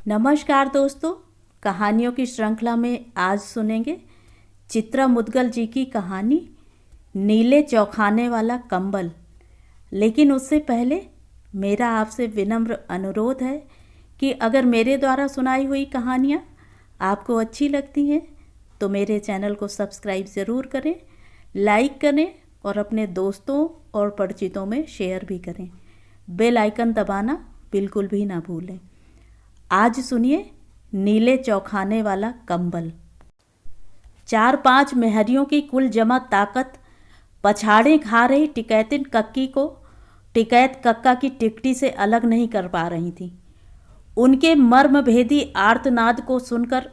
नमस्कार दोस्तों, कहानियों की श्रृंखला में आज सुनेंगे चित्रा मुदगल जी की कहानी नीले चौखाने वाला कंबल। लेकिन उससे पहले मेरा आपसे विनम्र अनुरोध है कि अगर मेरे द्वारा सुनाई हुई कहानियाँ आपको अच्छी लगती हैं तो मेरे चैनल को सब्सक्राइब ज़रूर करें, लाइक करें और अपने दोस्तों और परिचितों में शेयर भी करें। बेल आइकन दबाना बिल्कुल भी ना भूलें। आज सुनिए नीले चौखाने वाला कंबल। 4-5 मेहरियों की कुल जमा ताकत पछाड़े खा रही टिकैतिन कक्की को टिकैत कक्का की टिकटी से अलग नहीं कर पा रही थी। उनके मर्मभेदी आर्तनाद को सुनकर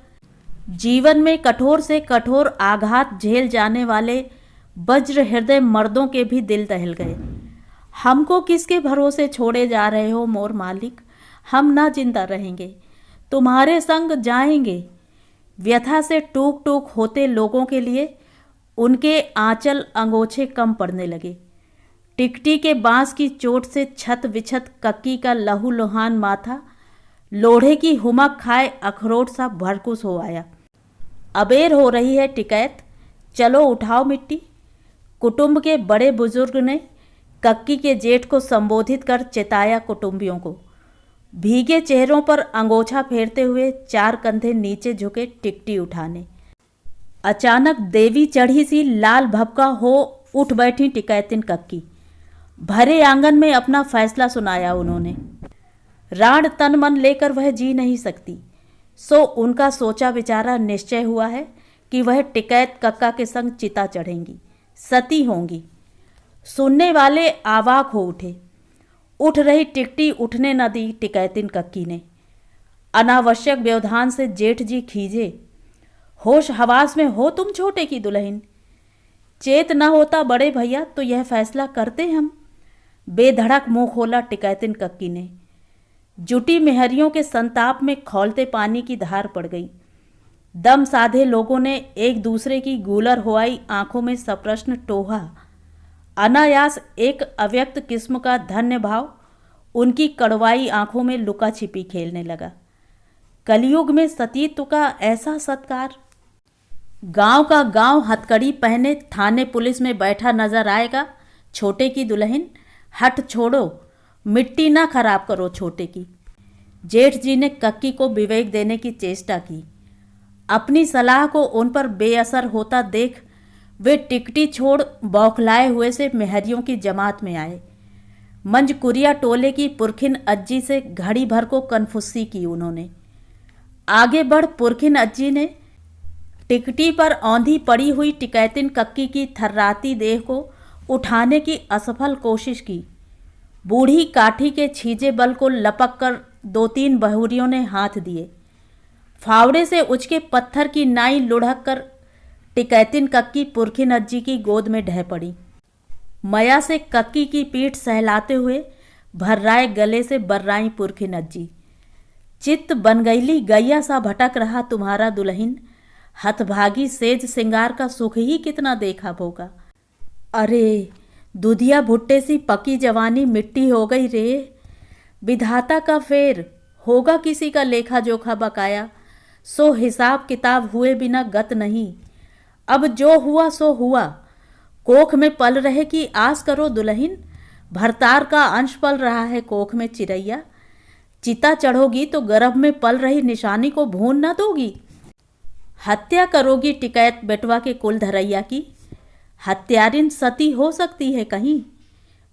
जीवन में कठोर से कठोर आघात झेल जाने वाले वज्र हृदय मर्दों के भी दिल दहल गए। हमको किसके भरोसे छोड़े जा रहे हो मोर मालिक, हम ना जिंदा रहेंगे, तुम्हारे संग जाएंगे। व्यथा से टूक टूक होते लोगों के लिए उनके आंचल अंगोछे कम पड़ने लगे। टिकटी के बांस की चोट से छत विछत कक्की का लहूलुहान माथा लोढ़े की हुमक खाए अखरोट सा भरकुस हो आया। अबेर हो रही है टिकैत, चलो उठाओ मिट्टी। कुटुंब के बड़े बुजुर्ग ने कक्की के जेठ को संबोधित कर चेताया कुटुंबियों को। भीगे चेहरों पर अंगोछा फेरते हुए 4 कंधे नीचे झुके टिकटी उठाने। अचानक देवी चढ़ी सी लाल भपका हो उठ बैठी टिकैतिन कक्की। भरे आंगन में अपना फैसला सुनाया उन्होंने। राण तन मन लेकर वह जी नहीं सकती, सो उनका सोचा विचारा निश्चय हुआ है कि वह टिकैत कक्का के संग चिता चढ़ेंगी, सती होंगी। सुनने वाले आवाक हो उठे। उठ रही टिकटी उठने न दी टिकैतिन कक्की ने। अनावश्यक व्यवधान से जेठ जी खींचे। होश हवास में हो तुम छोटे की दुल्हन, चेत न होता बड़े भैया तो यह फैसला करते हम। बेधड़क मुंह खोला टिकैतिन कक्की ने। जुटी मेहरियों के संताप में खौलते पानी की धार पड़ गई। दम साधे लोगों ने एक दूसरे की गूलर हुआई आंखों में सप्रश्न टोहा। अनायास एक अव्यक्त किस्म का धन्य भाव उनकी कड़वाई आंखों में लुका छिपी खेलने लगा। कलयुग में सतीत्व का ऐसा सत्कार। गांव का गांव हथकड़ी पहने थाने पुलिस में बैठा नजर आएगा। छोटे की दुल्हन, हट छोड़ो, मिट्टी ना खराब करो छोटे की। जेठ जी ने कक्की को विवेक देने की चेष्टा की। अपनी सलाह को उन पर बेअसर होता देख वे टिकटी छोड़ बौखलाए हुए से मेहरियों की जमात में आए। मंजकुरिया टोले की पुरखिन अज्जी से घड़ी भर को कनफुस्सी की उन्होंने। आगे बढ़ पुरखिन अज्जी ने टिकटी पर औंधी पड़ी हुई टिकैतिन कक्की की थर्राती देह को उठाने की असफल कोशिश की। बूढ़ी काठी के छीजे बल को लपक कर 2-3 बहुरियों ने हाथ दिए। फावड़े से उचके पत्थर की नाई लुढ़क कर टिकैतिन कक्की पुरखिन अज्जी की गोद में ढह पड़ी। मया से कक्की की पीठ सहलाते हुए भर्राए गले से बर्राई पुरखिन अज्जी। चित्त बनगैली गैया सा भटक रहा तुम्हारा दुल्हन, हथभागी सेज सिंगार का सुख ही कितना देखा भोगा। अरे दुधिया भुट्टे सी पकी जवानी मिट्टी हो गई रे। विधाता का फेर होगा किसी का लेखा जोखा बकाया, सो हिसाब किताब हुए बिना गत नहीं। अब जो हुआ सो हुआ। कोख में पल रहे की आस करो दुल्हन, भरतार का अंश पल रहा है कोख में चिरैया। चिता चढ़ोगी तो गर्भ में पल रही निशानी को भून न दोगी। हत्या करोगी टिकैत बेटवा के कुल धरैया की। हत्यारिन सती हो सकती है कहीं।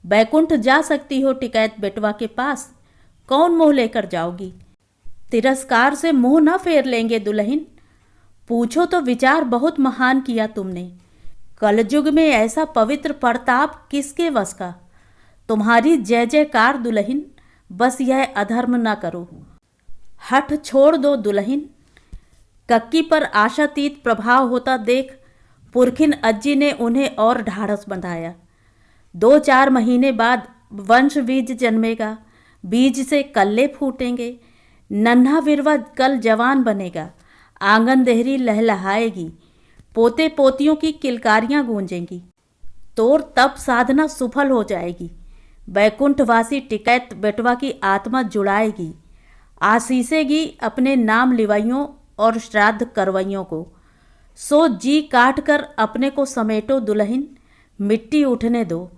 बैकुंठ जा सकती हो टिकैत बेटवा के पास, कौन मुंह लेकर जाओगी। तिरस्कार से मुंह न फेर लेंगे दुल्हन। पूछो तो विचार बहुत महान किया तुमने। कलयुग में ऐसा पवित्र प्रताप किसके वश का। तुम्हारी जय जयकार दुल्हन, बस यह अधर्म न करो। हठ छोड़ दो दुल्हन। कक्की पर आशातीत प्रभाव होता देख पुरखिन अज्जी ने उन्हें और ढाढ़स बंधाया। 2-4 महीने बाद वंश बीज जन्मेगा। बीज से कल्ले फूटेंगे। नन्हा विरवा कल जवान बनेगा। आंगन देहरी लहलहाएगी। पोते पोतियों की किलकारियां गूंजेंगी। तोर तप साधना सुफल हो जाएगी। बैकुंठवासी टिकैत बेटवा की आत्मा जुड़ाएगी। आशीषेगी अपने नाम लिवाइयों और श्राद्ध करवइयों को। सो जी काट कर अपने को समेटो दुल्हन, मिट्टी उठने दो।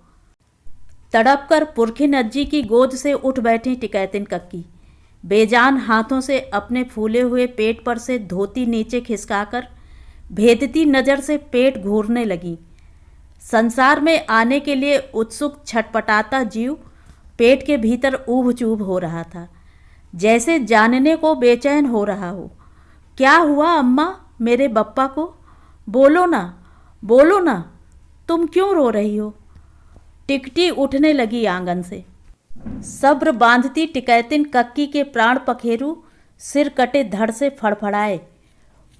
तड़प कर पुरखिन अज्जी की गोद से उठ बैठी टिकैतिन कक्की। बेजान हाथों से अपने फूले हुए पेट पर से धोती नीचे खिसकाकर भेदती नज़र से पेट घूरने लगी। संसार में आने के लिए उत्सुक छटपटाता जीव पेट के भीतर ऊब चूब हो रहा था, जैसे जानने को बेचैन हो रहा हो। क्या हुआ अम्मा मेरे बप्पा को? बोलो ना, बोलो ना, तुम क्यों रो रही हो? टिकटी उठने लगी आंगन से। सब्र बांधती टिकैतिन कक्की के प्राण पखेरु सिर कटे धड़ से फड़फड़ाए।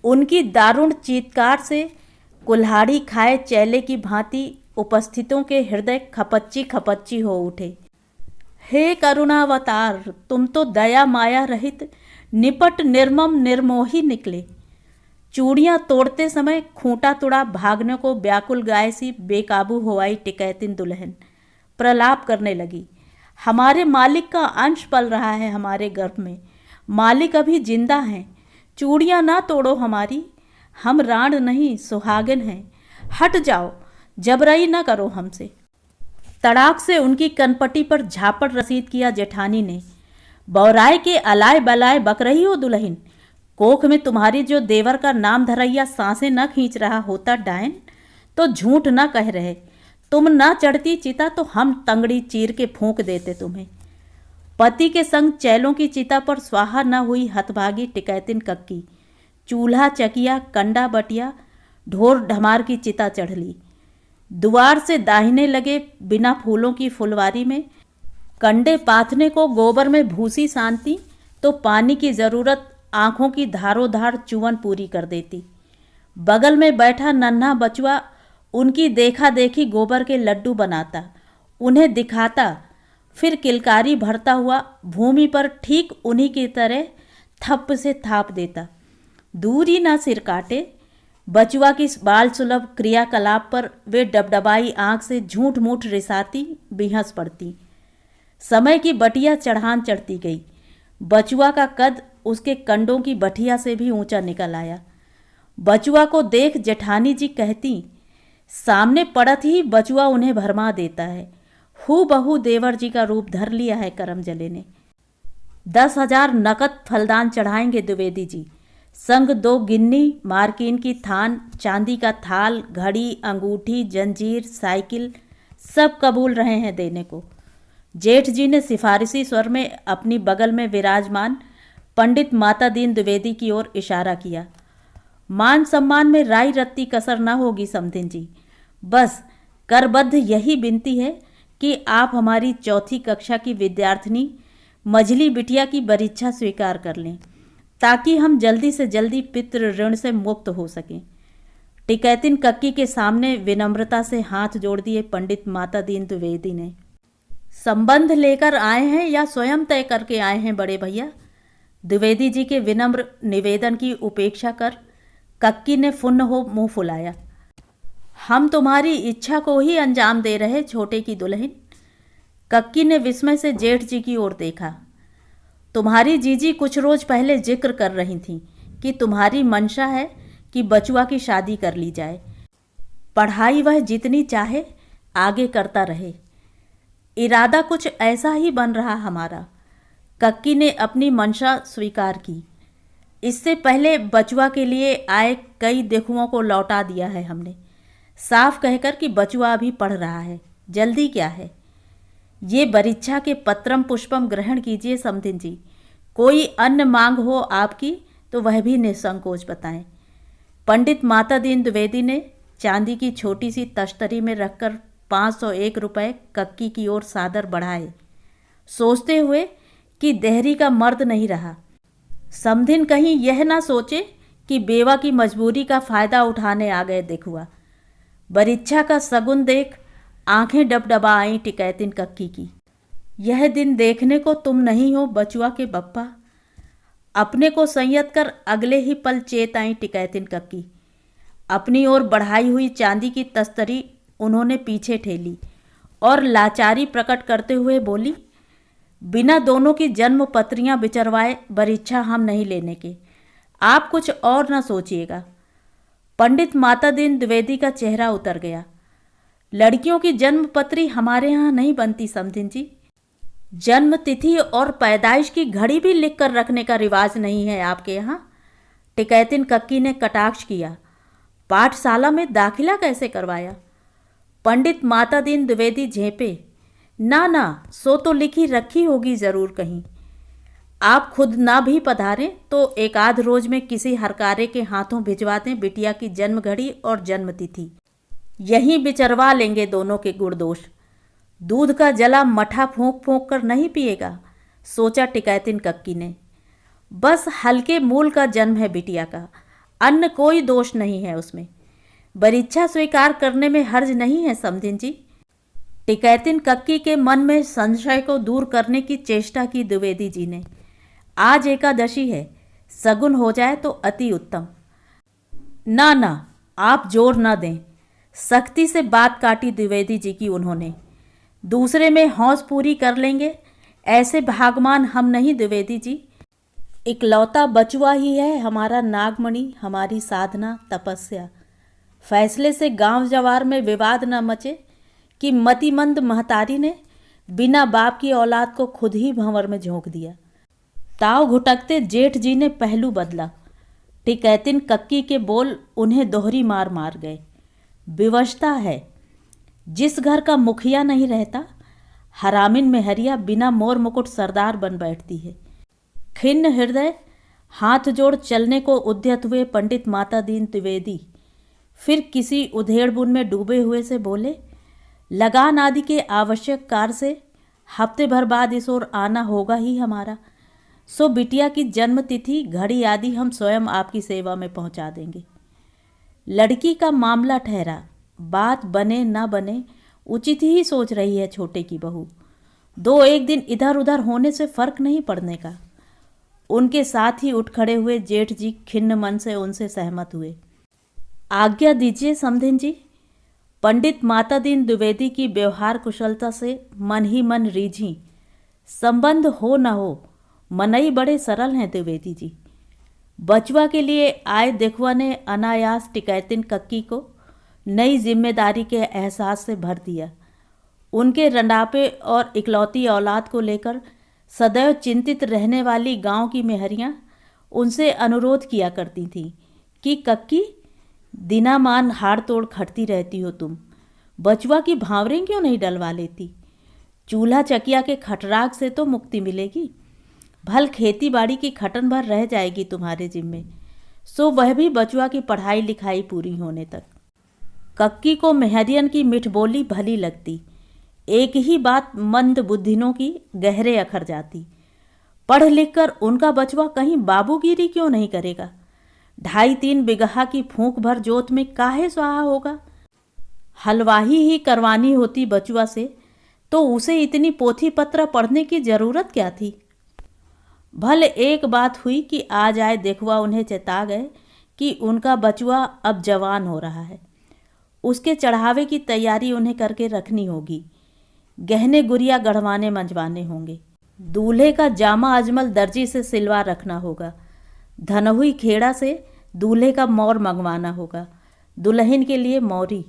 उनकी दारुण चीत्कार से कुल्हाड़ी खाए चैले की भांति उपस्थितों के हृदय खपच्ची खपच्ची हो उठे। हे करुणावतार, तुम तो दया माया रहित निपट निर्मम निर्मोही निकले। चूड़ियाँ तोड़ते समय खूंटा तुड़ा भागने को व्याकुल गाय सी बेकाबू हो आई टिकैतिन दुल्हन प्रलाप करने लगी। हमारे मालिक का अंश पल रहा है हमारे गर्भ में, मालिक अभी जिंदा हैं। चूड़ियाँ ना तोड़ो हमारी, हम राण नहीं सुहागिन हैं। हट जाओ, जबरई न करो हमसे। तड़ाक से उनकी कनपटी पर झापड़ रसीद किया जेठानी ने। बौराए के अलाय बलाय बक रही हो दुल्हन? कोख में तुम्हारी जो देवर का नाम धरैया सांसें न खींच रहा होता डायन, तो झूठ न कह रहे। तुम न चढ़ती चिता तो हम तंगड़ी चीर के फूंक देते तुम्हें। पति के संग चैलों की चिता पर स्वाहा न हुई हतभागी टिकैतिन कक्की चूल्हा चकिया कंडा बटिया ढोर ढमार की चिता चढ़ ली। दुआर से दाहिने लगे बिना फूलों की फुलवारी में कंडे पाथने को गोबर में भूसी सानती तो पानी की ज़रूरत आँखों की धारोधार चुवन पूरी कर देती। बगल में बैठा नन्हा बचुआ उनकी देखा देखी गोबर के लड्डू बनाता, उन्हें दिखाता, फिर किलकारी भरता हुआ भूमि पर ठीक उन्हीं की तरह थप से थाप देता। दूर ही ना सिर काटे। बचुआ की बाल सुलभ क्रियाकलाप पर वे डबडबाई आंख से झूठ मूठ रिसाती बिहस पड़ती। समय की बटिया चढ़ान चढ़ती गई। बचुआ का कद उसके कंडों की बठिया से भी ऊंचा निकल आया। बचुआ को देख जेठानी जी कहती, सामने पड़त ही बचुआ उन्हें भरमा देता है। हू बहू देवर जी का रूप धर लिया है करम जले ने। 10,000 नकद फलदान चढ़ाएंगे द्विवेदी जी, संग 2 गिन्नी मार्किन की थान, चांदी का थाल, घड़ी, अंगूठी, जंजीर, साइकिल सब कबूल रहे हैं देने को। जेठ जी ने सिफारिशी स्वर में अपनी बगल में विराजमान पंडित माता दीन द्विवेदी की ओर इशारा किया। मान सम्मान में राई रत्ती कसर न होगी समधिन जी। बस करबद्ध यही विनती है कि आप हमारी 4ठी कक्षा की विद्यार्थिनी मझली बिटिया की परीक्षा स्वीकार कर लें, ताकि हम जल्दी से जल्दी पितृ ऋण से मुक्त हो सकें। टिकैतिन कक्की के सामने विनम्रता से हाथ जोड़ दिए पंडित माता दीन द्विवेदी ने। संबंध लेकर आए हैं या स्वयं तय करके आए हैं बड़े भैया? द्विवेदी जी के विनम्र निवेदन की उपेक्षा कर कक्की ने फुन्न हो मुंह फुलाया। हम तुम्हारी इच्छा को ही अंजाम दे रहे छोटे की दुल्हन। कक्की ने विस्मय से जेठ जी की ओर देखा। तुम्हारी जीजी कुछ रोज पहले जिक्र कर रही थी कि तुम्हारी मंशा है कि बचुआ की शादी कर ली जाए। पढ़ाई वह जितनी चाहे आगे करता रहे। इरादा कुछ ऐसा ही बन रहा हमारा। कक्की ने अपनी मंशा स्वीकार की। इससे पहले बचुआ के लिए आए कई देखुओं को लौटा दिया है हमने, साफ कहकर कि बचुआ अभी पढ़ रहा है, जल्दी क्या है। ये परीक्षा के पत्रम पुष्पम ग्रहण कीजिए समधिन जी। कोई अन्य मांग हो आपकी तो वह भी निसंकोच बताएं। पंडित माता दीन द्विवेदी ने चांदी की छोटी सी तश्तरी में रखकर 501 रुपये कक्की की ओर सादर बढ़ाए, सोचते हुए कि देहरी का मर्द नहीं रहा। समधिन कहीं यह ना सोचे कि बेवा की मजबूरी का फायदा उठाने आ गए देखुआ। परीक्षा का सगुन देख आंखें डबडबा आई टिकैतिन कक्की की। यह दिन देखने को तुम नहीं हो बचुआ के बप्पा। अपने को संयत कर अगले ही पल चेत आई टिकैतिन कक्की। अपनी ओर बढ़ाई हुई चांदी की तस्तरी उन्होंने पीछे ठेली और लाचारी प्रकट करते हुए बोली, बिना दोनों की जन्म पत्रियां बिचरवाए बरीक्षा हम नहीं लेने के। आप कुछ और न सोचिएगा। पंडित माता दीन द्विवेदी का चेहरा उतर गया। लड़कियों की जन्म पत्री हमारे यहाँ नहीं बनती समधिन जी। जन्म तिथि और पैदाइश की घड़ी भी लिख कर रखने का रिवाज नहीं है आपके यहाँ। टिकैतिन कक्की ने कटाक्ष किया। पाठशाला में दाखिला कैसे करवाया? पंडित माता दीन द्विवेदी झेपे। ना ना, सो तो लिखी रखी होगी जरूर कहीं। आप खुद ना भी पधारें तो एक आध रोज में किसी हरकारे के हाथों भिजवा दें बिटिया की जन्म घड़ी और जन्म तिथि। यहीं बिचरवा लेंगे दोनों के गुणदोष। दूध का जला मठा फूंक फूंक कर नहीं पिएगा, सोचा टिकैतिन कक्की ने। बस हल्के मूल का जन्म है बिटिया का, अन्य कोई दोष नहीं है उसमें। बरीक्षा स्वीकार करने में हर्ज नहीं है समधिन जी। टिकैतिन कक्की के मन में संशय को दूर करने की चेष्टा की द्विवेदी जी ने। आज एकादशी है, सगुन हो जाए तो अति उत्तम। ना ना, आप जोर ना दें, सख्ती से बात काटी द्विवेदी जी की उन्होंने। दूसरे में हौस पूरी कर लेंगे, ऐसे भागमान हम नहीं द्विवेदी जी। इकलौता बचुआ ही है हमारा नागमणि, हमारी साधना तपस्या। फैसले से गांव जवार में विवाद न मचे कि मतिमंद महतारी ने बिना बाप की औलाद को खुद ही भंवर में झोंक दिया। ताव घुटकते जेठ जी ने पहलू बदला। टिकैतिन कक्की के बोल उन्हें दोहरी मार मार गए। विवशता है। जिस घर का मुखिया नहीं रहता, हरामिन मेहरिया बिना मोर मुकुट सरदार बन बैठती है। खिन्न हृदय हाथ जोड़ चलने को उद्यत हुए पंडित माता दीन द्विवेदी फिर किसी उधेड़ बुन में डूबे हुए से बोले, लगान आदि के आवश्यक कार्य से हफ्ते भर बाद इस ओर आना होगा ही हमारा। सो बिटिया की जन्म तिथि घड़ी आदि हम स्वयं आपकी सेवा में पहुंचा देंगे। लड़की का मामला ठहरा, बात बने ना बने उचित ही सोच रही है छोटे की बहू। दो एक दिन इधर उधर होने से फर्क नहीं पड़ने का। उनके साथ ही उठ खड़े हुए जेठ जी खिन्न मन से उनसे सहमत हुए। आज्ञा दीजिए समधिन जी। पंडित माता दीन द्विवेदी की व्यवहार कुशलता से मन ही मन रीझी। संबंध हो न हो, मनई बड़े सरल हैं द्विवेदी जी। बचवा के लिए आए देखवा ने अनायास टिकैतिन कक्की को नई जिम्मेदारी के एहसास से भर दिया। उनके रंडापे और इकलौती औलाद को लेकर सदैव चिंतित रहने वाली गांव की मेहरियां उनसे अनुरोध किया करती थीं कि कक्की, दिनामान हाड़ तोड़ खटती रहती हो तुम, बचवा की भांवरें क्यों नहीं डलवा लेती? चूल्हा चकिया के खटराग से तो मुक्ति मिलेगी। भल खेती बाड़ी की खटन भर रह जाएगी तुम्हारे जिम्मे, सो वह भी बचवा की पढ़ाई लिखाई पूरी होने तक। कक्की को मेहरियन की मिठ बोली भली लगती। एक ही बात मंद बुद्धिनों की गहरे अखर जाती। पढ़ लिख कर उनका बचवा कहीं बाबूगिरी क्यों नहीं करेगा? 2.5-3 बिगहा की फूंक भर जोत में काहे स्वाहा होगा? हलवाही ही करवानी होती बचवा से तो उसे इतनी पोथी पत्र पढ़ने की जरूरत क्या थी? भले एक बात हुई कि आज आए देखवा उन्हें चेता गए कि उनका बचवा अब जवान हो रहा है। उसके चढ़ावे की तैयारी उन्हें करके रखनी होगी। गहने गुड़िया गढ़वाने मंजवाने होंगे। दूल्हे का जामा अजमल दर्जी से सिलवा रखना होगा। धनहुई खेड़ा से दूल्हे का मौर मंगवाना होगा। दुल्हन के लिए मौरी।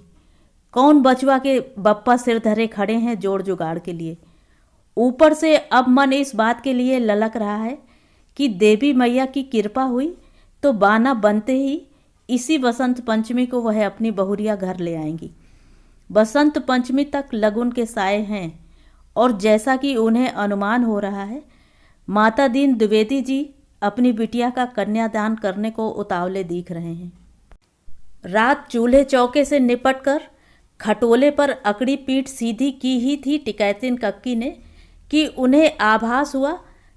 कौन बचवा के बप्पा सिर धरे खड़े हैं जोड़ जुगाड़ के लिए। ऊपर से अब मन इस बात के लिए ललक रहा है कि देवी मैया की कृपा हुई तो बाना बनते ही इसी बसंत पंचमी को वह अपनी बहुरिया घर ले आएंगी। बसंत पंचमी तक लगुन के साए हैं और जैसा कि उन्हें अनुमान हो रहा है, माता दीन द्विवेदी जी अपनी बिटिया का कन्यादान करने को उतावले दिख रहे हैं। रात चूल्हे चौके से निपटकर खटोले पर अकड़ी पीठ सीधी की ही थी टिकैतिन कक्की ने कि उन्हें आभास हुआ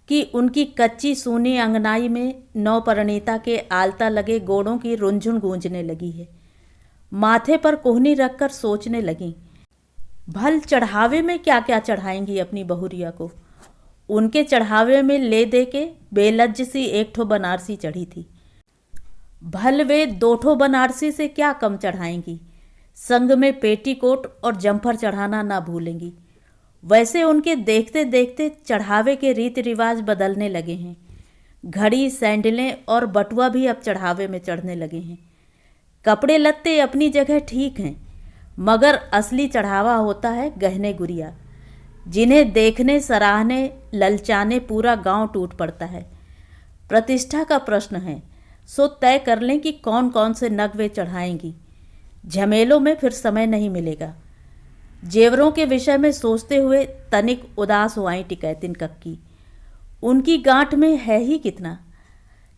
कि उनकी कच्ची सूनी अंगनाई में नवपरिणीता के आलता लगे गोड़ों की रुंझुन गूंजने लगी है। माथे पर कोहनी रखकर सोचने लगी, भल चढ़ावे में क्या क्या चढ़ाएंगी अपनी बहुरिया को। उनके चढ़ावे में ले दे के बेलज्ज सी एक ठो बनारसी चढ़ी थी। भल वे 2 ठो बनारसी से क्या कम चढ़ाएंगी। संग में पेटीकोट और जम्फर चढ़ाना ना भूलेंगी। वैसे उनके देखते देखते चढ़ावे के रीति रिवाज बदलने लगे हैं। घड़ी, सैंडलें और बटुआ भी अब चढ़ावे में चढ़ने लगे हैं। कपड़े लत्ते अपनी जगह ठीक हैं, मगर असली चढ़ावा होता है गहने गुड़िया, जिन्हें देखने, सराहने, ललचाने पूरा गांव टूट पड़ता है। प्रतिष्ठा का प्रश्न है, सो तय कर लें कि कौन कौन से नग वे चढ़ाएंगी। झमेलों में फिर समय नहीं मिलेगा। जेवरों के विषय में सोचते हुए तनिक उदास हो आई टिकैतिन कक्की। उनकी गांठ में है ही कितना,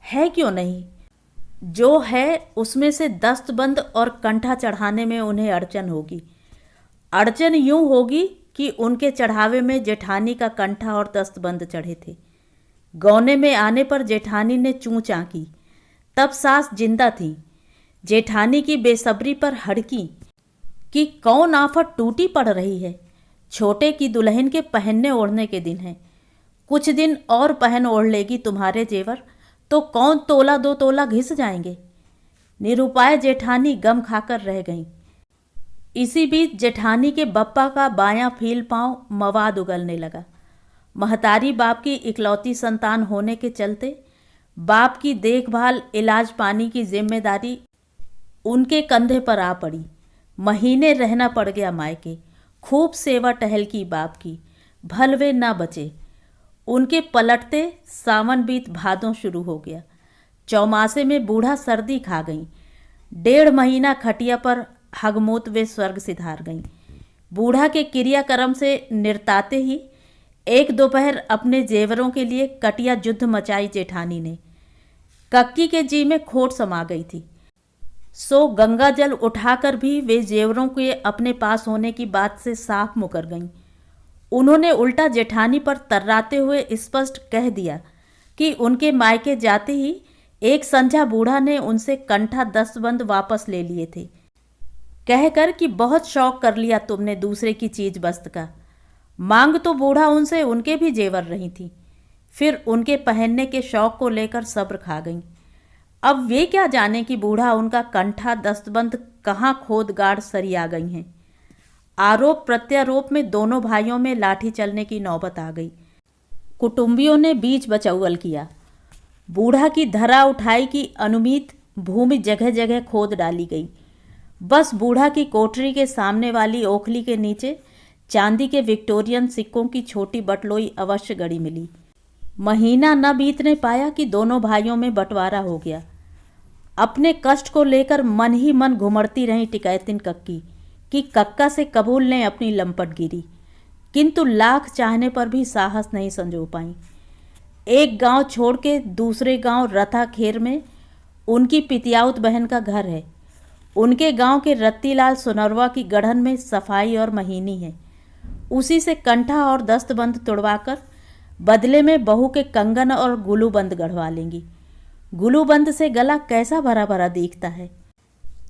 है क्यों नहीं। जो है उसमें से दस्तबंद और कंठा चढ़ाने में उन्हें अड़चन होगी। अड़चन यूं होगी कि उनके चढ़ावे में जेठानी का कंठा और दस्तबंद चढ़े थे। गौने में आने पर जेठानी ने चूं चांकी, तब सास जिंदा थी। जेठानी की बेसब्री पर हड़की कि कौन आफत टूटी पड़ रही है। छोटे की दुल्हन के पहनने ओढ़ने के दिन है। कुछ दिन और पहन ओढ़ लेगी तुम्हारे जेवर तो कौन तोला दो तोला घिस जाएंगे। निरुपाय जेठानी गम खाकर रह गईं। इसी बीच जेठानी के बप्पा का बायां फील पांव मवाद उगलने लगा। महतारी बाप की इकलौती संतान होने के चलते बाप की देखभाल, इलाज पानी की जिम्मेदारी उनके कंधे पर आ पड़ी। महीने रहना पड़ गया मायके। खूब सेवा टहल की बाप की, भलवे ना बचे। उनके पलटते सावन बीत भादों शुरू हो गया। चौमासे में बूढ़ा सर्दी खा गई। 1.5 महीना खटिया पर हगमूत वे स्वर्ग सिधार गईं। बूढ़ा के क्रियाक्रम से निरताते ही एक दोपहर अपने जेवरों के लिए कटिया युद्ध मचाई जेठानी ने। कक्की के जी में खोट समा गई थी, सो गंगा जल उठाकर भी वे जेवरों के अपने पास होने की बात से साफ मुकर गईं। उन्होंने उल्टा जेठानी पर तर्राते हुए स्पष्ट कह दिया कि उनके मायके जाते ही एक संझा बूढ़ा ने उनसे कंठा दस्तबंद वापस ले लिए थे, कहकर कि बहुत शौक कर लिया तुमने दूसरे की चीज बस्त का। मांग तो बूढ़ा उनसे उनके भी जेवर रही थी, फिर उनके पहनने के शौक को लेकर सब्र खा गईं। अब वे क्या जाने कि बूढ़ा उनका कंठा दस्तबंद कहाँ खोद गाड़ सरिया गई हैं। आरोप प्रत्यारोप में दोनों भाइयों में लाठी चलने की नौबत आ गई। कुटुंबियों ने बीच बचौल किया। बूढ़ा की धरा उठाई की अनुमित भूमि जगह जगह खोद डाली गई। बस बूढ़ा की कोठरी के सामने वाली ओखली के नीचे चांदी के विक्टोरियन सिक्कों की छोटी बटलोई अवश्य गड़ी मिली। महीना न बीतने पाया कि दोनों भाइयों में बंटवारा हो गया। अपने कष्ट को लेकर मन ही मन घुमड़ती रही टिकैतिन कक्की कि कक्का से कबूल लें अपनी लंपटगिरी, किंतु लाख चाहने पर भी साहस नहीं संजो पाई। एक गांव छोड़ के दूसरे गांव रथा खेर में उनकी पितियाउत बहन का घर है। उनके गांव के रत्तीलाल सोनरवा की गढ़न में सफाई और महीनी है। उसी से कंठा और दस्तबंद तुड़वाकर बदले में बहू के कंगन और गुलूबंद गढ़वा लेंगी। गुलूबंद से गला कैसा भरा भरा दिखता है।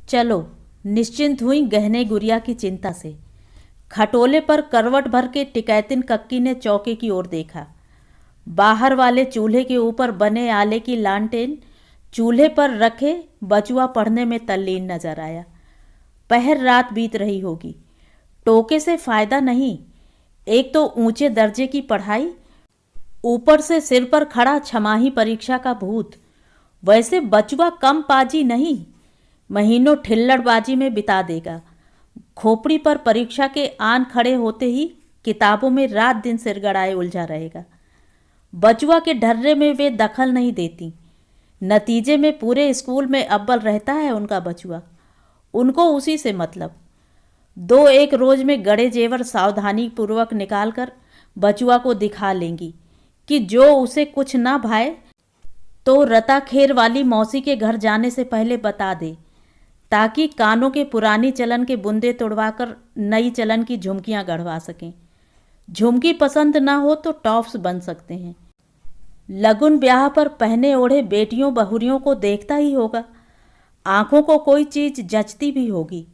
चलो, निश्चिंत हुई गहने गुड़िया की चिंता से। खटोले पर करवट भर के टिकैतिन कक्की ने चौके की ओर देखा। बाहर वाले चूल्हे के ऊपर बने आले की लालटेन चूल्हे पर रखे बचुआ पढ़ने में तल्लीन नजर आया। पहर रात बीत रही होगी। टोके से फायदा नहीं। एक तो ऊंचे दर्जे की पढ़ाई, ऊपर से सिर पर खड़ा छमाही परीक्षा का भूत। वैसे बचुआ कम पाजी नहीं, महीनों ठिल्लड़बाजी में बिता देगा। खोपड़ी पर परीक्षा के आन खड़े होते ही किताबों में रात दिन सिर गड़ाए उलझा रहेगा। बचुआ के ढर्रे में वे दखल नहीं देती। नतीजे में पूरे स्कूल में अव्वल रहता है उनका बचुआ। उनको उसी से मतलब। 2-1 रोज में गड़े जेवर सावधानी पूर्वक निकालकर बचुआ को दिखा लेंगी कि जो उसे कुछ ना भाए तो रता खेर वाली मौसी के घर जाने से पहले बता दे, ताकि कानों के पुरानी चलन के बुंदे तोड़वाकर नई चलन की झुमकियां गढ़वा सकें। झुमकी पसंद ना हो तो टॉप्स बन सकते हैं। लगुन ब्याह पर पहने ओढ़े बेटियों बहुरियों को देखता ही होगा। आंखों को कोई चीज जचती भी होगी।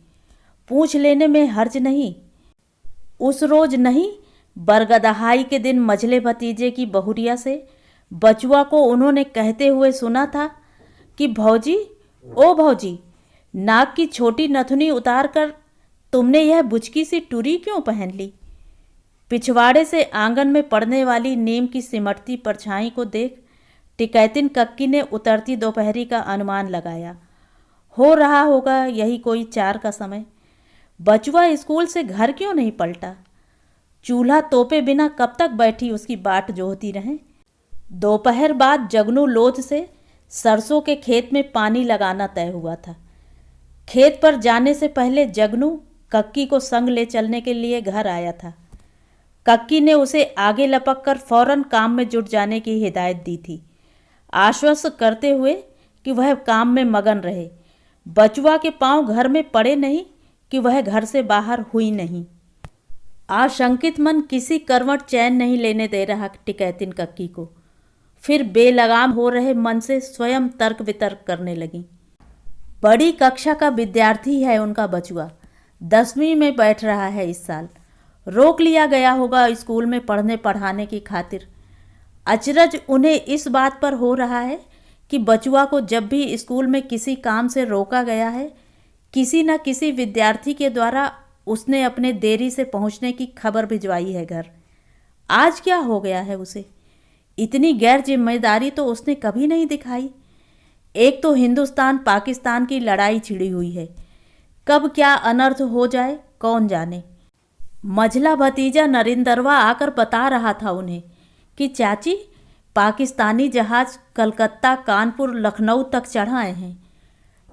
पूछ लेने में हर्ज नहीं। उस रोज नहीं, बरगदहाई के दिन मझले भतीजे की बहुरिया से बचुआ को उन्होंने कहते हुए सुना था कि भौजी, ओ भौजी, नाक की छोटी नथुनी उतार कर तुमने यह बुचकी सी टुरी क्यों पहन ली। पिछवाड़े से आंगन में पड़ने वाली नीम की सिमटती परछाई को देख टिकैतिन कक्की ने उतरती दोपहरी का अनुमान लगाया। हो रहा होगा यही कोई 4 का समय। बचुआ स्कूल से घर क्यों नहीं पलटा? चूल्हा तोपे बिना कब तक बैठी उसकी बाट जोहती रहे। दोपहर बाद जगनू लोध से सरसों के खेत में पानी लगाना तय हुआ था। खेत पर जाने से पहले जगनू कक्की को संग ले चलने के लिए घर आया था। कक्की ने उसे आगे लपक कर फौरन काम में जुट जाने की हिदायत दी थी, आश्वस्त करते हुए कि वह काम में मगन रहे। बचुआ के पांव घर में पड़े नहीं कि वह घर से बाहर हुई नहीं। आशंकित मन किसी करवट चैन नहीं लेने दे रहा टिकैतिन कक्की को। फिर बेलगाम हो रहे मन से स्वयं तर्क वितर्क करने लगी। बड़ी कक्षा का विद्यार्थी है उनका बचुआ, 10वीं में बैठ रहा है इस साल। रोक लिया गया होगा स्कूल में पढ़ने पढ़ाने की खातिर। अचरज उन्हें इस बात पर हो रहा है कि बचुआ को जब भी स्कूल में किसी काम से रोका गया है, किसी न किसी विद्यार्थी के द्वारा उसने अपने देरी से पहुंचने की खबर भिजवाई है घर। आज क्या हो गया है उसे? इतनी गैर जिम्मेदारी तो उसने कभी नहीं दिखाई। एक तो हिंदुस्तान पाकिस्तान की लड़ाई छिड़ी हुई है, कब क्या अनर्थ हो जाए कौन जाने। मझला भतीजा नरिंदरवा आकर बता रहा था उन्हें कि चाची, पाकिस्तानी जहाज कलकत्ता, कानपुर, लखनऊ तक चढ़ाए हैं।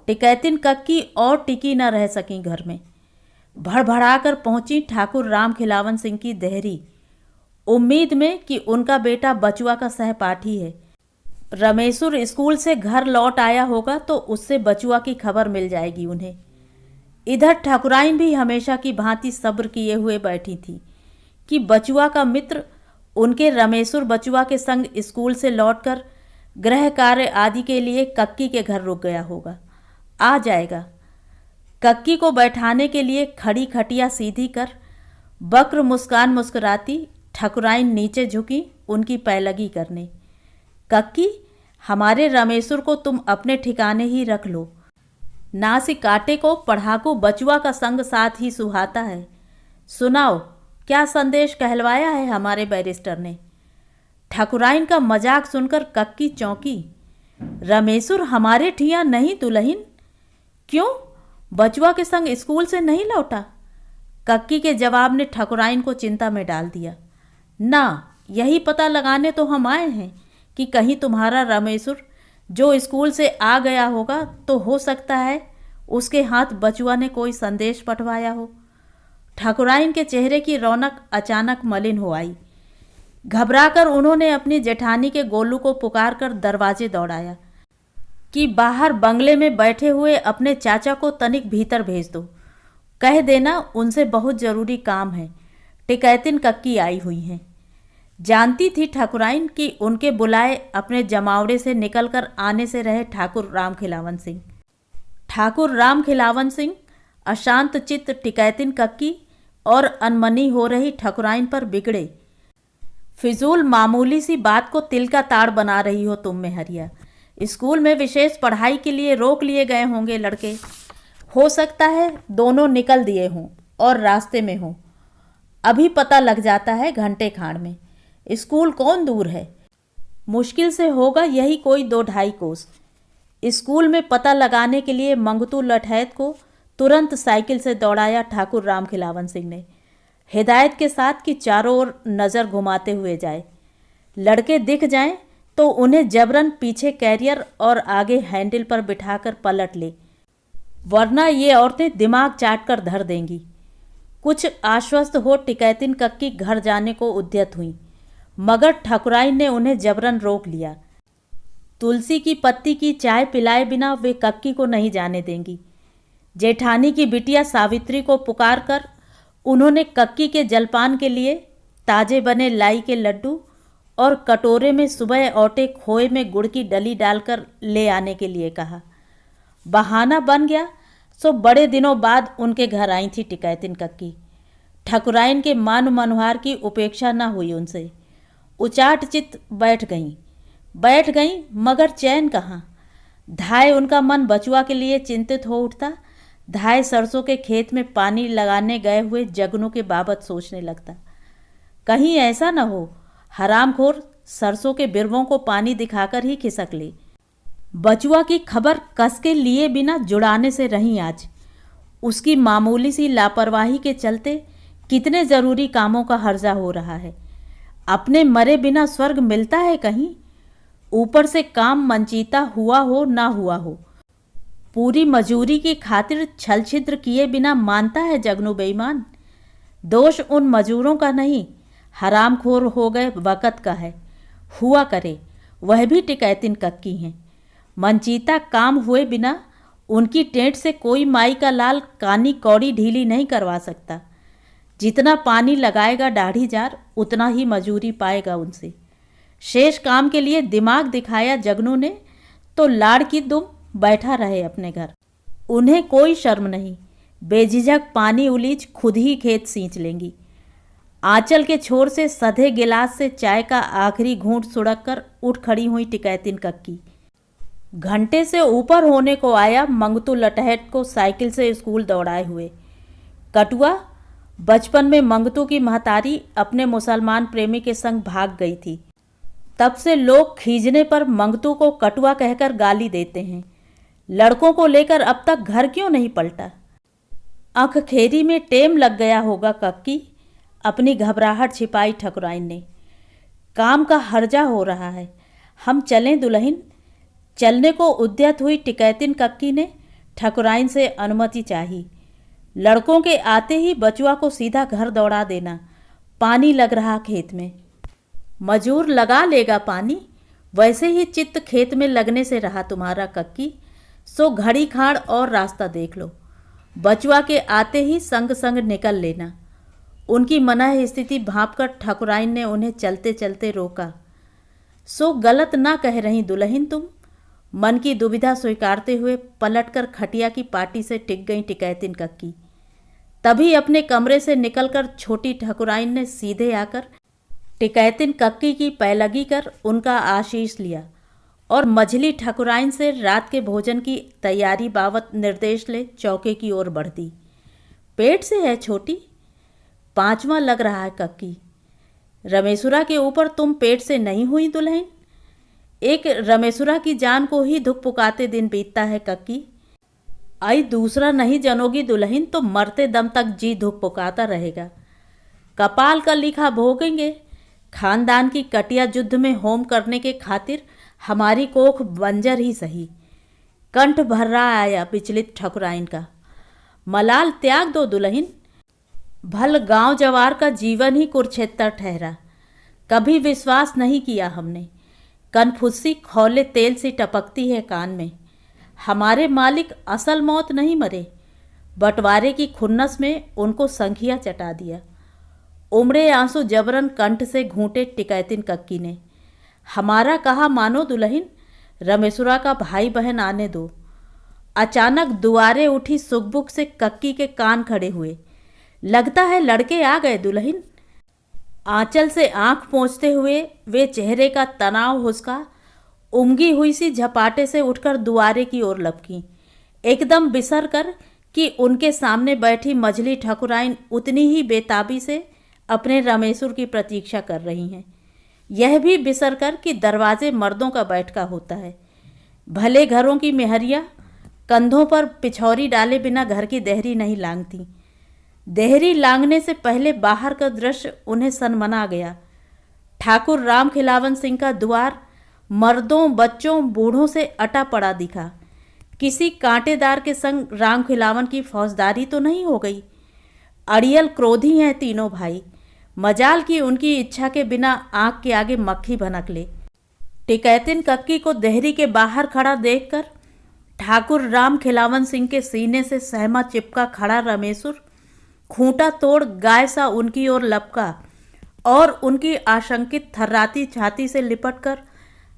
टिकैतिन कक्की और टिकी न रह सकी घर में। भड़भड़ाकर पहुंची ठाकुर राम खिलावन सिंह की देहरी, उम्मीद में कि उनका बेटा बचुआ का सहपाठी है। रमेशुर स्कूल से घर लौट आया होगा तो उससे बचुआ की खबर मिल जाएगी उन्हें। इधर ठाकुराइन भी हमेशा की भांति सब्र किए हुए बैठी थी कि बचुआ का मित्र उनके रमेशुर बचुआ के संग स्कूल से लौटकर गृह कार्य आदि के लिए कक्की के घर रुक गया होगा, आ जाएगा। कक्की को बैठाने के लिए खड़ी खटिया सीधी कर वक्र मुस्कान मुस्कुराती ठाकुराइन नीचे झुकी उनकी पैलगी करने। कक्की, हमारे रमेशुर को तुम अपने ठिकाने ही रख लो। नासी काटे को पढ़ाकू बचुआ का संग साथ ही सुहाता है। सुनाओ, क्या संदेश कहलवाया है हमारे बैरिस्टर ने? ठाकुराइन का मजाक सुनकर कक्की चौंकी। रमेशुर हमारे ठिया नहीं दुल्हन? क्यों, बचुआ के संग स्कूल से नहीं लौटा? कक्की के जवाब ने ठाकुराइन को चिंता में डाल दिया। ना, यही पता लगाने तो हम आए हैं कि कहीं तुम्हारा रमेशुर जो स्कूल से आ गया होगा तो हो सकता है उसके हाथ बचुआ ने कोई संदेश पठवाया हो। ठाकुराइन के चेहरे की रौनक अचानक मलिन हो आई। घबराकर उन्होंने अपनी जेठानी के गोलू को पुकारकर दरवाजे दौड़ाया कि बाहर बंगले में बैठे हुए अपने चाचा को तनिक भीतर भेज दो। कह देना उनसे बहुत ज़रूरी काम है, टिकैतिन कक्की आई हुई हैं। जानती थी ठाकुराइन कि उनके बुलाए अपने जमावड़े से निकलकर आने से रहे ठाकुर राम खिलावन सिंह। ठाकुर राम खिलावन सिंह अशांत चित्त टिकैतिन कक्की और अनमनी हो रही ठाकुराइन पर बिगड़े। फिजूल मामूली सी बात को तिल का ताड़ बना रही हो तुम में हरिया। स्कूल में विशेष पढ़ाई के लिए रोक लिए गए होंगे लड़के। हो सकता है दोनों निकल दिए हों और रास्ते में हों। अभी पता लग जाता है घंटे खाड़ में। स्कूल कौन दूर है? मुश्किल से होगा यही कोई 2-2.5 कोस। स्कूल में पता लगाने के लिए मंगतू लठैत को तुरंत साइकिल से दौड़ाया ठाकुर राम खिलावन सिंह ने, हिदायत के साथ कि चारों ओर नज़र घुमाते हुए जाए। लड़के दिख जाएं तो उन्हें जबरन पीछे कैरियर और आगे हैंडल पर बिठाकर पलट ले, वरना ये औरतें दिमाग चाट कर धर देंगी। कुछ आश्वस्त हो टिकैतिन कक्की घर जाने को उद्यत हुई, मगर ठाकुराइन ने उन्हें जबरन रोक लिया। तुलसी की पत्ती की चाय पिलाए बिना वे कक्की को नहीं जाने देंगी। जेठानी की बिटिया सावित्री को पुकार कर उन्होंने कक्की के जलपान के लिए ताजे बने लाई के लड्डू और कटोरे में सुबह औटे खोए में गुड़ की डली डालकर ले आने के लिए कहा। बहाना बन गया सो बड़े दिनों बाद उनके घर आई थी टिकैतिन कक्की। ठाकुराइन के मान मनोहार की उपेक्षा न हुई उनसे। उचाट चित्त बैठ गईं मगर चैन कहाँ। धाय उनका मन बचुआ के लिए चिंतित हो उठता, धाय सरसों के खेत में पानी लगाने गए हुए जगनू के बाबत सोचने लगता। कहीं ऐसा न हो हरामखोर सरसों के बिरवों को पानी दिखाकर ही खिसक ले। बचुआ की खबर कस के लिए बिना जुड़ाने से रही आज। उसकी मामूली सी लापरवाही के चलते कितने ज़रूरी कामों का हर्जा हो रहा है। अपने मरे बिना स्वर्ग मिलता है कहीं? ऊपर से काम मनचीता हुआ हो ना हुआ हो, पूरी मजूरी की खातिर छल छिद्र किए बिना मानता है जगनू बेईमान। दोष उन मजूरों का नहीं, हरामखोर हो गए वक़्त का है। हुआ करे, वह भी टिकैतिन कक्की हैं। मनचीता काम हुए बिना उनकी टेंट से कोई माई का लाल कानी कौड़ी ढीली नहीं करवा सकता। जितना पानी लगाएगा दाढ़ी जार उतना ही मजूरी पाएगा उनसे। शेष काम के लिए दिमाग दिखाया जगनू ने तो लाड़ की दुम बैठा रहे अपने घर। उन्हें कोई शर्म नहीं, बेझिझक पानी उलीच खुद ही खेत सींच लेंगी। आंचल के छोर से सधे गिलास से चाय का आखिरी घूंट सुड़क कर उठ खड़ी हुई टिकैतिन कक्की। घंटे से ऊपर होने को आया मंगतू लटहट को साइकिल से स्कूल दौड़ाए हुए। कटुआ बचपन में मंगतू की महतारी अपने मुसलमान प्रेमी के संग भाग गई थी। तब से लोग खींचने पर मंगतू को कटुआ कहकर गाली देते हैं। लड़कों को लेकर अब तक घर क्यों नहीं पलटा? अखखेरी में टेम लग गया होगा कक्की, अपनी घबराहट छिपाई ठकुराइन ने। काम का हर्जा हो रहा है, हम चलें दुल्हन? चलने को उद्यत हुई टिकैतिन कक्की ने ठकुराइन से अनुमति चाही। लड़कों के आते ही बचुआ को सीधा घर दौड़ा देना, पानी लग रहा खेत में। मजूर लगा लेगा पानी, वैसे ही चित्त खेत में लगने से रहा तुम्हारा कक्की। सो घड़ी खाड़ और रास्ता देख लो। बचुआ के आते ही संग संग निकल लेना। उनकी मनाह स्थिति भांपकर ठकुराइन ने उन्हें चलते चलते रोका। सो गलत ना कह रही दुल्हन तुम, मन की दुविधा स्वीकारते हुए पलटकर खटिया की पाटी से टिक गई टिकैतिन कक्की। तभी अपने कमरे से निकलकर छोटी ठकुराइन ने सीधे आकर टिकैतिन कक्की की पैलगी कर उनका आशीष लिया और मझली ठकुराइन से रात के भोजन की तैयारी बाबत निर्देश ले चौके की ओर बढ़ दी। पेट से है छोटी? 5वां लग रहा है कक्की। रमेशुरा के ऊपर तुम पेट से नहीं हुई दुल्हन? एक रमेशुरा की जान को ही धुक पुकाते दिन बीतता है कक्की। आई दूसरा नहीं जनोगी दुल्हन तो मरते दम तक जी धुक पुकाता रहेगा। कपाल का लिखा भोगेंगे। खानदान की कटिया युद्ध में होम करने के खातिर हमारी कोख बंजर ही सही। कंठ भर रहा आया विचलित ठकुराइन का। मलाल त्याग दो दुल्हन। भल गांव जवार का जीवन ही कुरुक्षेत्र ठहरा। कभी विश्वास नहीं किया हमने। कनफुस्सी खौले तेल सी टपकती है कान में। हमारे मालिक असल मौत नहीं मरे, बंटवारे की खुन्नस में उनको संखिया चटा दिया। उमड़े आंसू जबरन कंठ से घूंटे टिकैतिन कक्की ने। हमारा कहा मानो दुल्हन, रमेशुरा का भाई बहन आने दो। अचानक दुआरे उठी सुखबुक से कक्की के कान खड़े हुए। लगता है लड़के आ गए दुल्हन। आंचल से आंख पोंछते हुए वे चेहरे का तनाव हुस्का उमगी हुई सी झपाटे से उठकर दुआरे की ओर लपकी, एकदम बिसर कर कि उनके सामने बैठी मझली ठकुराइन उतनी ही बेताबी से अपने रमेशुर की प्रतीक्षा कर रही हैं। यह भी बिसर कर कि दरवाजे मर्दों का बैठका होता है। भले घरों की मेहरियाँ कंधों पर पिछौरी डाले बिना घर की देहरी नहीं लांघती। देहरी लांघने से पहले बाहर का दृश्य उन्हें सनमना गया। ठाकुर राम खिलावन सिंह का द्वार मर्दों, बच्चों, बूढ़ों से अटा पड़ा दिखा। किसी कांटेदार के संग राम खिलावन की फौजदारी तो नहीं हो गई। अड़ियल क्रोधी हैं तीनों भाई। मजाल की उनकी इच्छा के बिना आंख के आगे मक्खी भनक ले। टिकैतिन कक्की को देहरी के बाहर खड़ा देखकर ठाकुर राम खिलावन सिंह के सीने से सहमा चिपका खड़ा रमेशुर खूंटा तोड़ गाय सा उनकी ओर लपका और उनकी आशंकित थर्राती छाती से लिपटकर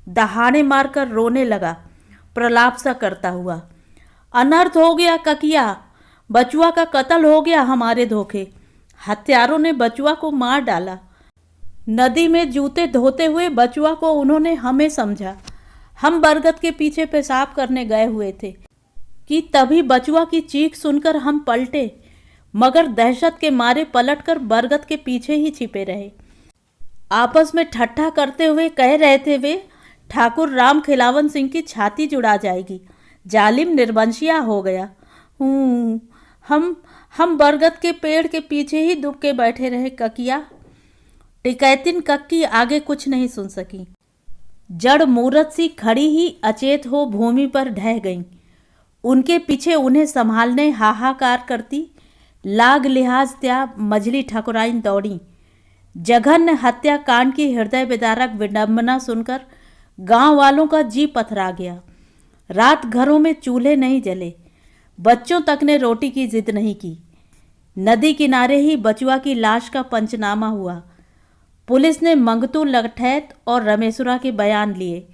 दहाड़े मारकर रोने लगा, प्रलाप सा करता हुआ। अनर्थ हो गया ककिया, बचुआ का कत्ल हो गया हमारे धोखे। हत्यारों ने बचुआ को मार डाला। नदी में जूते धोते हुए बचुआ को उन्होंने हमें समझा। हम बरगद के पीछे पेशाब करने गए हुए थे कि तभी बचुआ की चीख सुनकर हम पलटे, मगर दहशत के मारे पलटकर बरगद के पीछे ही छिपे रहे। आपस में ठट्ठा करते हुए कह रहे थे वे, ठाकुर राम खिलावन सिंह की छाती जुड़ा जाएगी, जालिम निर्वंशिया हो गया। हूँ, हम बरगद के पेड़ के पीछे ही दुबके बैठे रहे ककिया। टिकैतिन कक्की आगे कुछ नहीं सुन सकी। जड़ मूरत सी खड़ी ही अचेत हो भूमि पर ढह गईं। उनके पीछे उन्हें संभालने हाहाकार करती लाग लिहाज त्याग मझली ठाकुराइन दौड़ी। जघन्य हत्याकांड की हृदय विदारक विडंबना सुनकर गांव वालों का जी पथरा गया। रात घरों में चूल्हे नहीं जले, बच्चों तक ने रोटी की जिद नहीं की। नदी किनारे ही बचुआ की लाश का पंचनामा हुआ। पुलिस ने मंगतू लठैत और रमेशुरा के बयान लिए।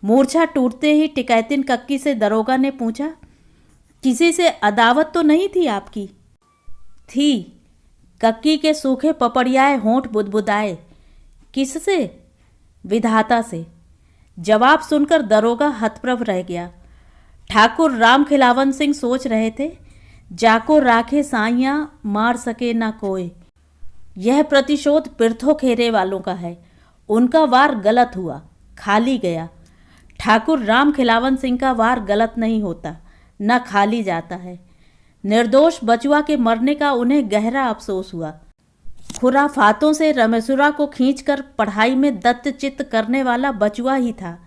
मूर्छा टूटते ही टिकैतिन कक्की से दरोगा ने पूछा, किसी से अदावत तो नहीं थी आपकी? थी। कक्की के सूखे पपड़ियाए होंठ बुदबुदाए। किससे? विधाता से। जवाब सुनकर दरोगा हतप्रभ रह गया। ठाकुर राम खिलावन सिंह सोच रहे थे, जाको राखे साइयां मार सके ना कोई। यह प्रतिशोध पिरथो खेरे वालों का है। उनका वार गलत हुआ, खाली गया। ठाकुर राम खिलावन सिंह का वार गलत नहीं होता, न खाली जाता है। निर्दोष बचुआ के मरने का उन्हें गहरा अफसोस हुआ। खुराफातों से रमेशुरा को खींचकर पढ़ाई में दत्तचित्त करने वाला बचुआ ही था।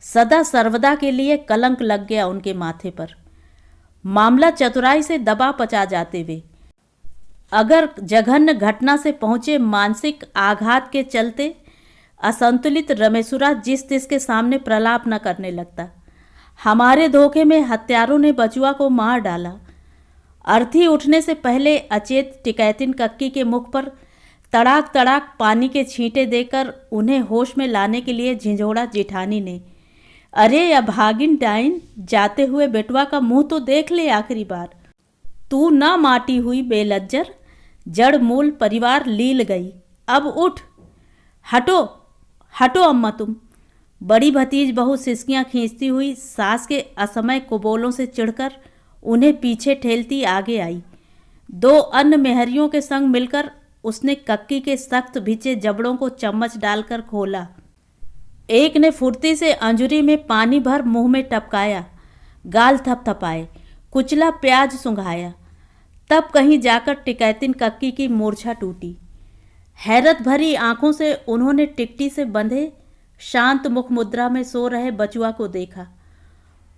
सदा सर्वदा के लिए कलंक लग गया उनके माथे पर। मामला चतुराई से दबा पचा जाते वे। अगर जघन्य घटना से पहुंचे मानसिक आघात के चलते असंतुलित रमेशुरा जिस तिस के सामने प्रलाप न करने लगता। हमारे धोखे में हत्यारों ने बचुआ को मार डाला। अर्थी उठने से पहले अचेत टिकैतिन कक्की के मुख पर तड़ाक तड़ाक पानी के छींटे देकर उन्हें होश में लाने के लिए झिंझोड़ा जेठानी ने, अरे अभागिन डाइन, जाते हुए बेटवा का मुंह तो देख ले आखिरी बार। तू ना माटी हुई बेलज्जर, जड़ मूल परिवार लील गई। अब उठ, हटो हटो अम्मा तुम। बड़ी भतीज बहू सिसकियां खींचती हुई सास के असमय कुबोलों से चिढ़कर उन्हें पीछे ठेलती आगे आई। दो अन्य मेहरियों के संग मिलकर उसने कक्की के सख्त भिचे जबड़ों को चम्मच डालकर खोला। एक ने फुर्ती से अंजुरी में पानी भर मुंह में टपकाया, गाल थपथपाए, कुचला प्याज सुंघाया। तब कहीं जाकर टिकैतिन कक्की की मूर्छा टूटी। हैरत भरी आंखों से उन्होंने टिकटी से बंधे शांत मुख मुद्रा में सो रहे बचुआ को देखा।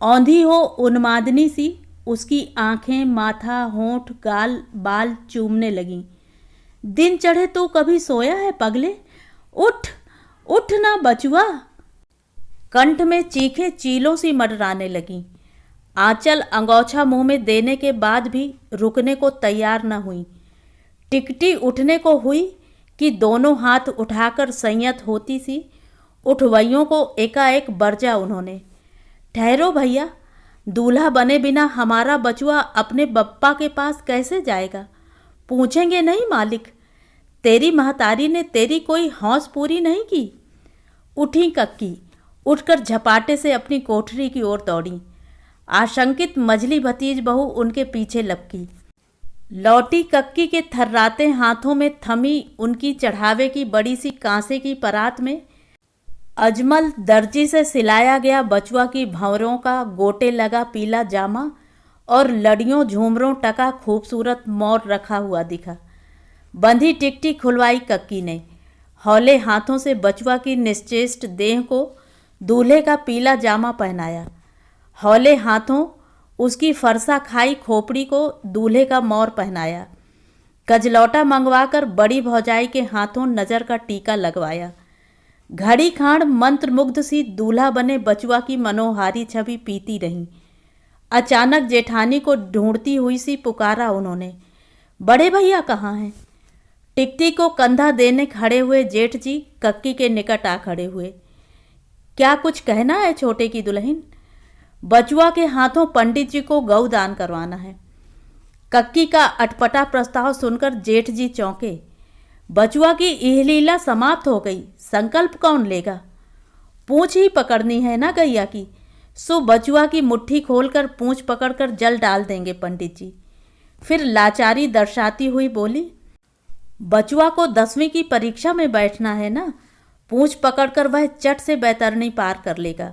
औंधी हो उन्मादनी सी उसकी आंखें, माथा, होंठ, गाल, बाल चूमने लगीं। दिन चढ़े तो कभी सोया है पगले? उठ उठ ना बचुआ। कंठ में चीखें चीलों सी मडराने लगीं। आंचल अंगोछा मुंह में देने के बाद भी रुकने को तैयार न हुई। टिकटी उठने को हुई कि दोनों हाथ उठाकर संयत होती सी उठवइयों को एकाएक बरजा उन्होंने। ठहरो भैया, दूल्हा बने बिना हमारा बचुआ अपने बप्पा के पास कैसे जाएगा? पूछेंगे नहीं मालिक? तेरी महतारी ने तेरी कोई हौस पूरी नहीं की? उठी कक्की, उठकर झपाटे से अपनी कोठरी की ओर दौड़ी। आशंकित मझली भतीज बहू उनके पीछे लपकी। लौटी कक्की के थर्राते हाथों में थमी उनकी चढ़ावे की बड़ी सी कांसे की परात में अजमल दर्जी से सिलाया गया बचुआ की भंवरों का गोटे लगा पीला जामा और लड़ियों झूमरों टका खूबसूरत मोर रखा हुआ दिखा। बंधी टिकटी खुलवाई कक्की ने। हौले हाथों से बचुआ की निश्चेष्ट देह को दूल्हे का पीला जामा पहनाया। हौले हाथों उसकी फरसा खाई खोपड़ी को दूल्हे का मोर पहनाया। कजलौटा मंगवाकर बड़ी भौजाई के हाथों नज़र का टीका लगवाया। घड़ी खाड़ मंत्रमुग्ध सी दूल्हा बने बचुआ की मनोहारी छवि पीती रहीं। अचानक जेठानी को ढूंढती हुई सी पुकारा उन्होंने, बड़े भैया कहाँ हैं? टिकटी को कंधा देने खड़े हुए जेठ जी कक्की के निकट आ खड़े हुए। क्या कुछ कहना है छोटे की दुल्हन? बचुआ के हाथों पंडित जी को गौ दान करवाना है। कक्की का अटपटा प्रस्ताव सुनकर जेठ जी चौंके। बचुआ की इहलीला समाप्त हो गई, संकल्प कौन लेगा? पूंछ ही पकड़नी है ना गैया की, सो बचुआ की मुट्ठी खोलकर पूंछ पकड़कर जल डाल देंगे पंडित जी। फिर लाचारी दर्शाती हुई बोली, बचुआ को 10वीं की परीक्षा में बैठना है ना, पूंछ पकड़कर वह चट से बैतरणी पार कर लेगा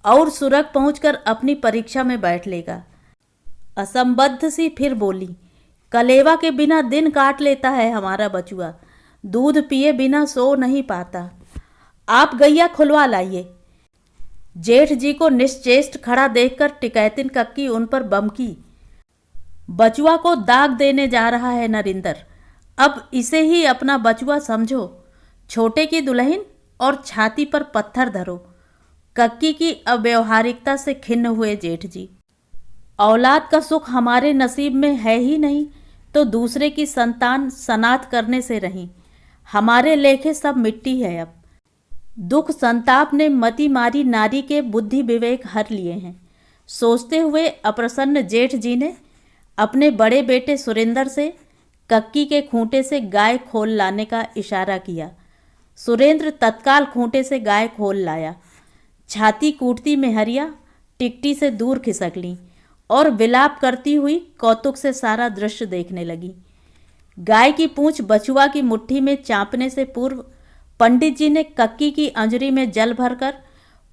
और सुरग पहुंचकर अपनी परीक्षा में बैठ लेगा। असंबद्ध सी फिर बोली, कलेवा के बिना दिन काट लेता है हमारा बचुआ, दूध पिए बिना सो नहीं पाता। आप गैया खुलवा लाइए। जेठ जी को निश्चेष्ट खड़ा देखकर टिकैतिन कक्की उन पर बमकी। बचुआ को दाग देने जा रहा है नरिंदर, अब इसे ही अपना बचुआ समझो। छोटे की दुल्हन और छाती पर पत्थर धरो। कक्की की अव्यवहारिकता से खिन्न हुए जेठ जी। औलाद का सुख हमारे नसीब में है ही नहीं तो दूसरे की संतान सनाथ करने से रही। हमारे लेखे सब मिट्टी है अब। दुख संताप ने मति मारी नारी के बुद्धि विवेक हर लिए हैं। सोचते हुए अप्रसन्न जेठ जी ने अपने बड़े बेटे सुरेंद्र से कक्की के खूंटे से गाय खोल लाने का इशारा किया। सुरेंद्र तत्काल खूंटे से गाय खोल लाया। छाती कूटती मेहरिया टिकटी से दूर खिसक ली और विलाप करती हुई कौतुक से सारा दृश्य देखने लगी। गाय की पूंछ बचुआ की मुट्ठी में चापने से पूर्व पंडित जी ने कक्की की अंजरी में जल भरकर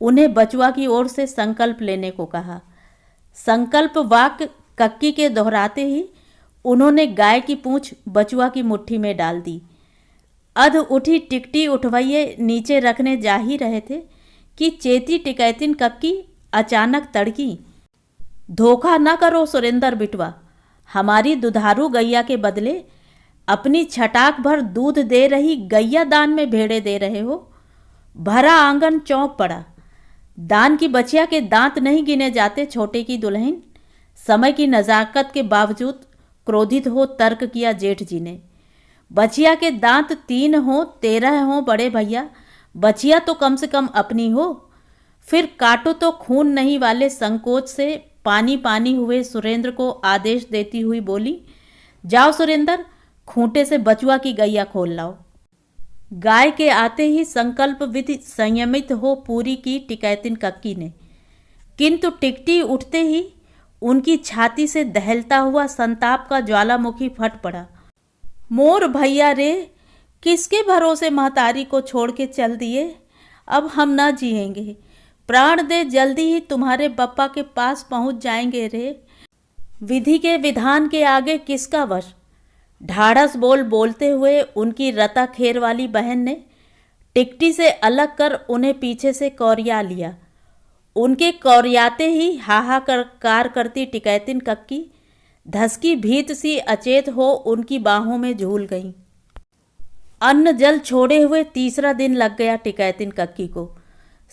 उन्हें बचुआ की ओर से संकल्प लेने को कहा। संकल्प वाक्य कक्की के दोहराते ही उन्होंने गाय की पूंछ बचुआ की मुट्ठी में डाल दी। अध उठी टिकटी उठवैये नीचे रखने जा ही रहे थे कि चेती टिकैतिन कक्की अचानक तड़की। धोखा न करो सुरेंद्र बिटवा, हमारी दुधारू गैया के बदले अपनी छटाक भर दूध दे रही गैया दान में भेड़े दे रहे हो। भरा आंगन चौंक पड़ा। दान की बचिया के दांत नहीं गिने जाते छोटे की दुल्हन। समय की नज़ाकत के बावजूद क्रोधित हो तर्क किया जेठ जी ने। बचिया के दांत 3 हो 13 हो बड़े भैया, बचिया तो कम से कम अपनी हो। फिर काटो तो खून नहीं वाले संकोच से पानी पानी हुए सुरेंद्र को आदेश देती हुई बोली, जाओ सुरेंद्र, खूंटे से बचुआ की गैया खोल लाओ। गाय के आते ही संकल्प विधि संयमित हो पूरी की टिकैतिन कक्की ने, किंतु टिकटी उठते ही उनकी छाती से दहलता हुआ संताप का ज्वालामुखी फट पड़ा। मोर भैया रे, किसके भरोसे महतारी को छोड़ के चल दिए। अब हम ना जिएंगे, प्राण दे जल्दी ही तुम्हारे बप्पा के पास पहुंच जाएंगे रे। विधि के विधान के आगे किसका वश। ढाढ़स बोल बोलते हुए उनकी रता खेर वाली बहन ने टिकटी से अलग कर उन्हें पीछे से कौरिया लिया। उनके कौरियाते ही हाहाकार करती टिकैतिन कक्की धसकी भीत सी अचेत हो उनकी बाहों में झूल गई। अन्न जल छोड़े हुए तीसरा दिन लग गया टिकैतिन कक्की को।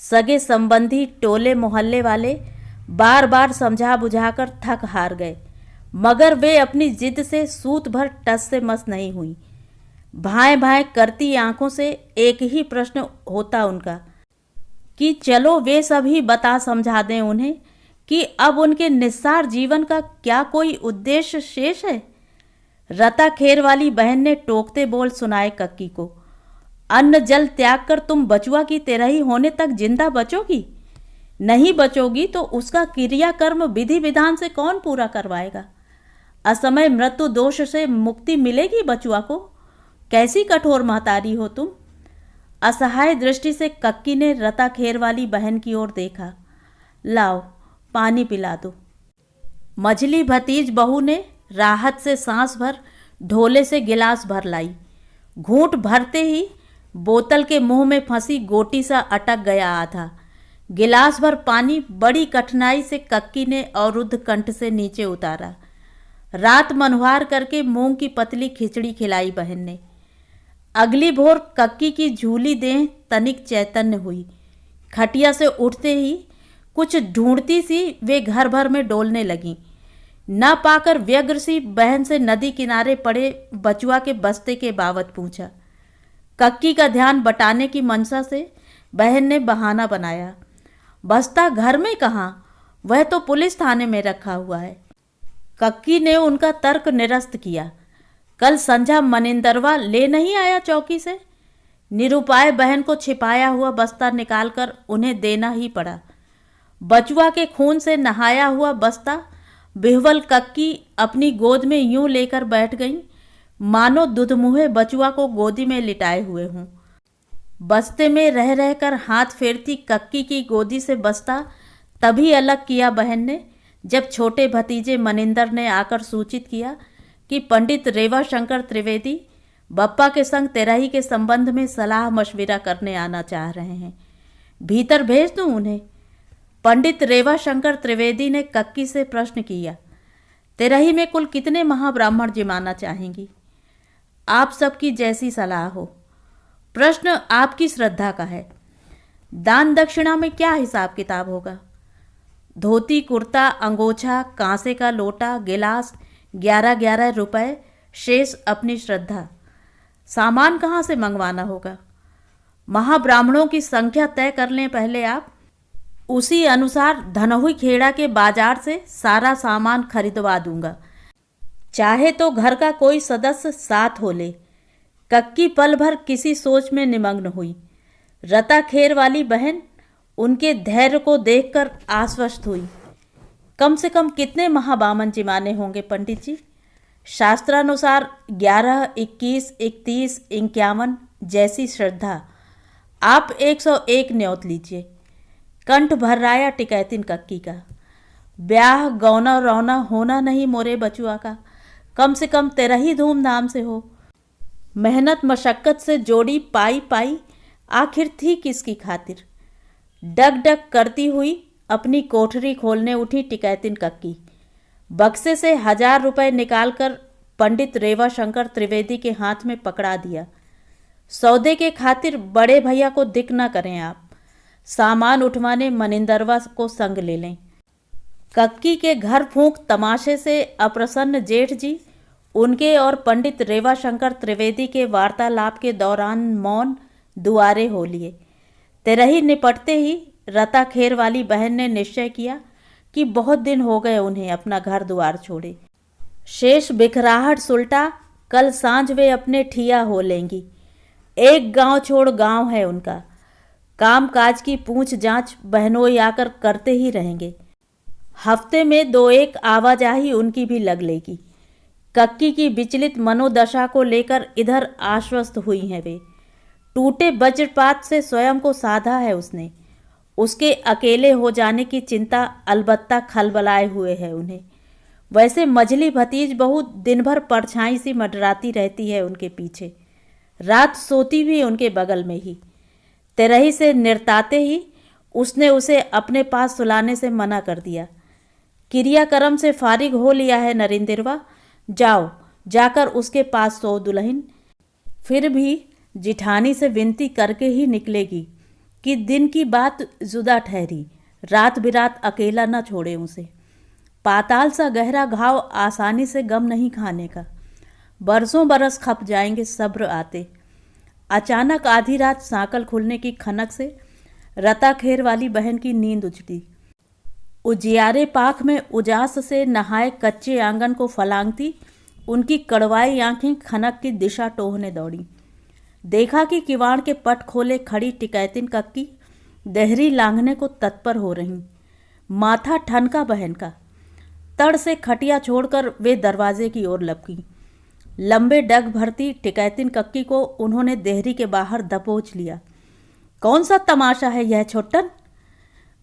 सगे संबंधी टोले मोहल्ले वाले बार बार समझा बुझाकर थक हार गए, मगर वे अपनी जिद से सूत भर टस से मस नहीं हुई। भाएं भाएं करती आंखों से एक ही प्रश्न होता उनका कि चलो वे सभी बता समझा दें उन्हें कि अब उनके निस्सार जीवन का क्या कोई उद्देश्य शेष है। रता खेर वाली बहन ने टोकते बोल सुनाए कक्की को, अन्न जल त्याग कर तुम बचुआ की तेरही होने तक जिंदा बचोगी? नहीं बचोगी तो उसका क्रियाकर्म विधि विधान से कौन पूरा करवाएगा? असमय मृत्यु दोष से मुक्ति मिलेगी बचुआ को? कैसी कठोर महतारी हो तुम। असहाय दृष्टि से कक्की ने रता खेर वाली बहन की ओर देखा। लाओ पानी पिला दो। मझली भतीज बहू ने राहत से सांस भर ढोले से गिलास भर लाई। घूंट भरते ही बोतल के मुंह में फंसी गोटी सा अटक गया आधा। गिलास भर पानी बड़ी कठिनाई से कक्की ने अवरुद्ध कंठ से नीचे उतारा। रात मनोहार करके मूंग की पतली खिचड़ी खिलाई बहन ने। अगली भोर कक्की की झूली देह तनिक चैतन्य हुई। खटिया से उठते ही कुछ ढूंढती सी वे घर भर में डोलने लगीं। न पाकर व्यग्र सी बहन से नदी किनारे पड़े बचुआ के बस्ते के बाबत पूछा। कक्की का ध्यान बटाने की मनसा से बहन ने बहाना बनाया, बस्ता घर में कहाँ, वह तो पुलिस थाने में रखा हुआ है। कक्की ने उनका तर्क निरस्त किया, कल संझा मनिंदरवा ले नहीं आया चौकी से। निरुपाय बहन को छिपाया हुआ बस्ता निकालकर उन्हें देना ही पड़ा। बचुआ के खून से नहाया हुआ बस्ता बिहवल कक्की अपनी गोद में यूं लेकर बैठ गईं, मानो दुधमुहे बचुआ को गोदी में लिटाए हुए हूँ। बस्ते में रह रहकर हाथ फेरती कक्की की गोदी से बस्ता तभी अलग किया बहन ने जब छोटे भतीजे मनिंदर ने आकर सूचित किया कि पंडित रेवाशंकर त्रिवेदी बप्पा के संग तेराही के संबंध में सलाह मशविरा करने आना चाह रहे हैं। भीतर भेज दूं उन्हें? पंडित रेवाशंकर त्रिवेदी ने कक्की से प्रश्न किया। तेराही में कुल कितने महाब्राह्मण जिमाना चाहेंगी? आप सबकी जैसी सलाह हो। प्रश्न आपकी श्रद्धा का है। दान दक्षिणा में क्या हिसाब किताब होगा? धोती, कुर्ता, अंगोछा, कांसे का लोटा, गिलास 11-11 रुपए, शेष अपनी श्रद्धा। सामान कहाँ से मंगवाना होगा? महाब्राह्मणों की संख्या तय कर लें पहले आप, उसी अनुसार धनहुई खेड़ा के बाजार से सारा सामान खरीदवा दूंगा। चाहे तो घर का कोई सदस्य साथ हो ले। कक्की पल भर किसी सोच में निमग्न हुई। रता खेर वाली बहन उनके धैर्य को देखकर आश्वस्त हुई। कम से कम कितने महाबामन जिमाने होंगे पंडित जी? शास्त्रानुसार 11, 21, 31, 51 जैसी श्रद्धा। आप 101 न्योत लीजिए। कंठ भर्राया टिकैतिन कक्की का। ब्याह गौना रौना होना नहीं मोरे बचुआ का, कम से कम तेरा ही धूमधाम से हो। मेहनत मशक्कत से जोड़ी पाई पाई आखिर थी किसकी खातिर? डग डग करती हुई अपनी कोठरी खोलने उठी टिकैतिन कक्की। बक्से से 1000 रुपये निकालकर पंडित रेवाशंकर त्रिवेदी के हाथ में पकड़ा दिया। सौदे के खातिर बड़े भैया को दिक न करें आप। सामान उठवाने मनिंदरवा को संग ले लें। कक्की के घर फूंक तमाशे से अप्रसन्न जेठ जी उनके और पंडित रेवाशंकर त्रिवेदी के वार्तालाप के दौरान मौन दुआरे हो लिए। तेरही निपटते ही रता खेर वाली बहन ने निश्चय किया कि बहुत दिन हो गए उन्हें अपना घर द्वार छोड़े। शेष बिखराहट सुलटा कल सांझ वे अपने ठिया हो लेंगी। एक गांव छोड़ गांव है उनका। काम काज की पूछ जांच बहनोई आकर करते ही रहेंगे। हफ्ते में 2-1 आवाजाही उनकी भी लग लेगी। कक्की की विचलित मनोदशा को लेकर इधर आश्वस्त हुई हैं वे। टूटे वज्रपात से स्वयं को साधा है उसने। उसके अकेले हो जाने की चिंता अलबत्ता खलबलाए हुए है उन्हें। वैसे मझली भतीज बहू दिन भर परछाई सी मंडराती रहती है उनके पीछे। रात सोती भी उनके बगल में ही। तेरही से निरताते ही उसने उसे अपने पास सुलाने से मना कर दिया। क्रियाक्रम से फारिग हो लिया है नरेंद्रवा, जाओ जाकर उसके पास सो दुल्हन। फिर भी जिठानी से विनती करके ही निकलेगी कि दिन की बात जुदा ठहरी, रात बिरात अकेला न छोड़े उसे। पाताल सा गहरा घाव आसानी से गम नहीं खाने का। बरसों बरस खप जाएंगे सब्र आते। अचानक आधी रात सांकल खुलने की खनक से रता खेर वाली बहन की नींद उजड़ी। उजियारे पाख में उजास से नहाए कच्चे आंगन को फलांगती उनकी कड़वाई आंखें खनक की दिशा टोहने दौड़ी। देखा कि किवाड़ के पट खोले खड़ी टिकैतिन कक्की देहरी लांघने को तत्पर हो रही। माथा ठनका बहन का। तड़ से खटिया छोड़कर वे दरवाजे की ओर लपकी। लंबे डग भरती टिकैतिन कक्की को उन्होंने देहरी के बाहर दबोच लिया। कौन सा तमाशा है यह छोटन?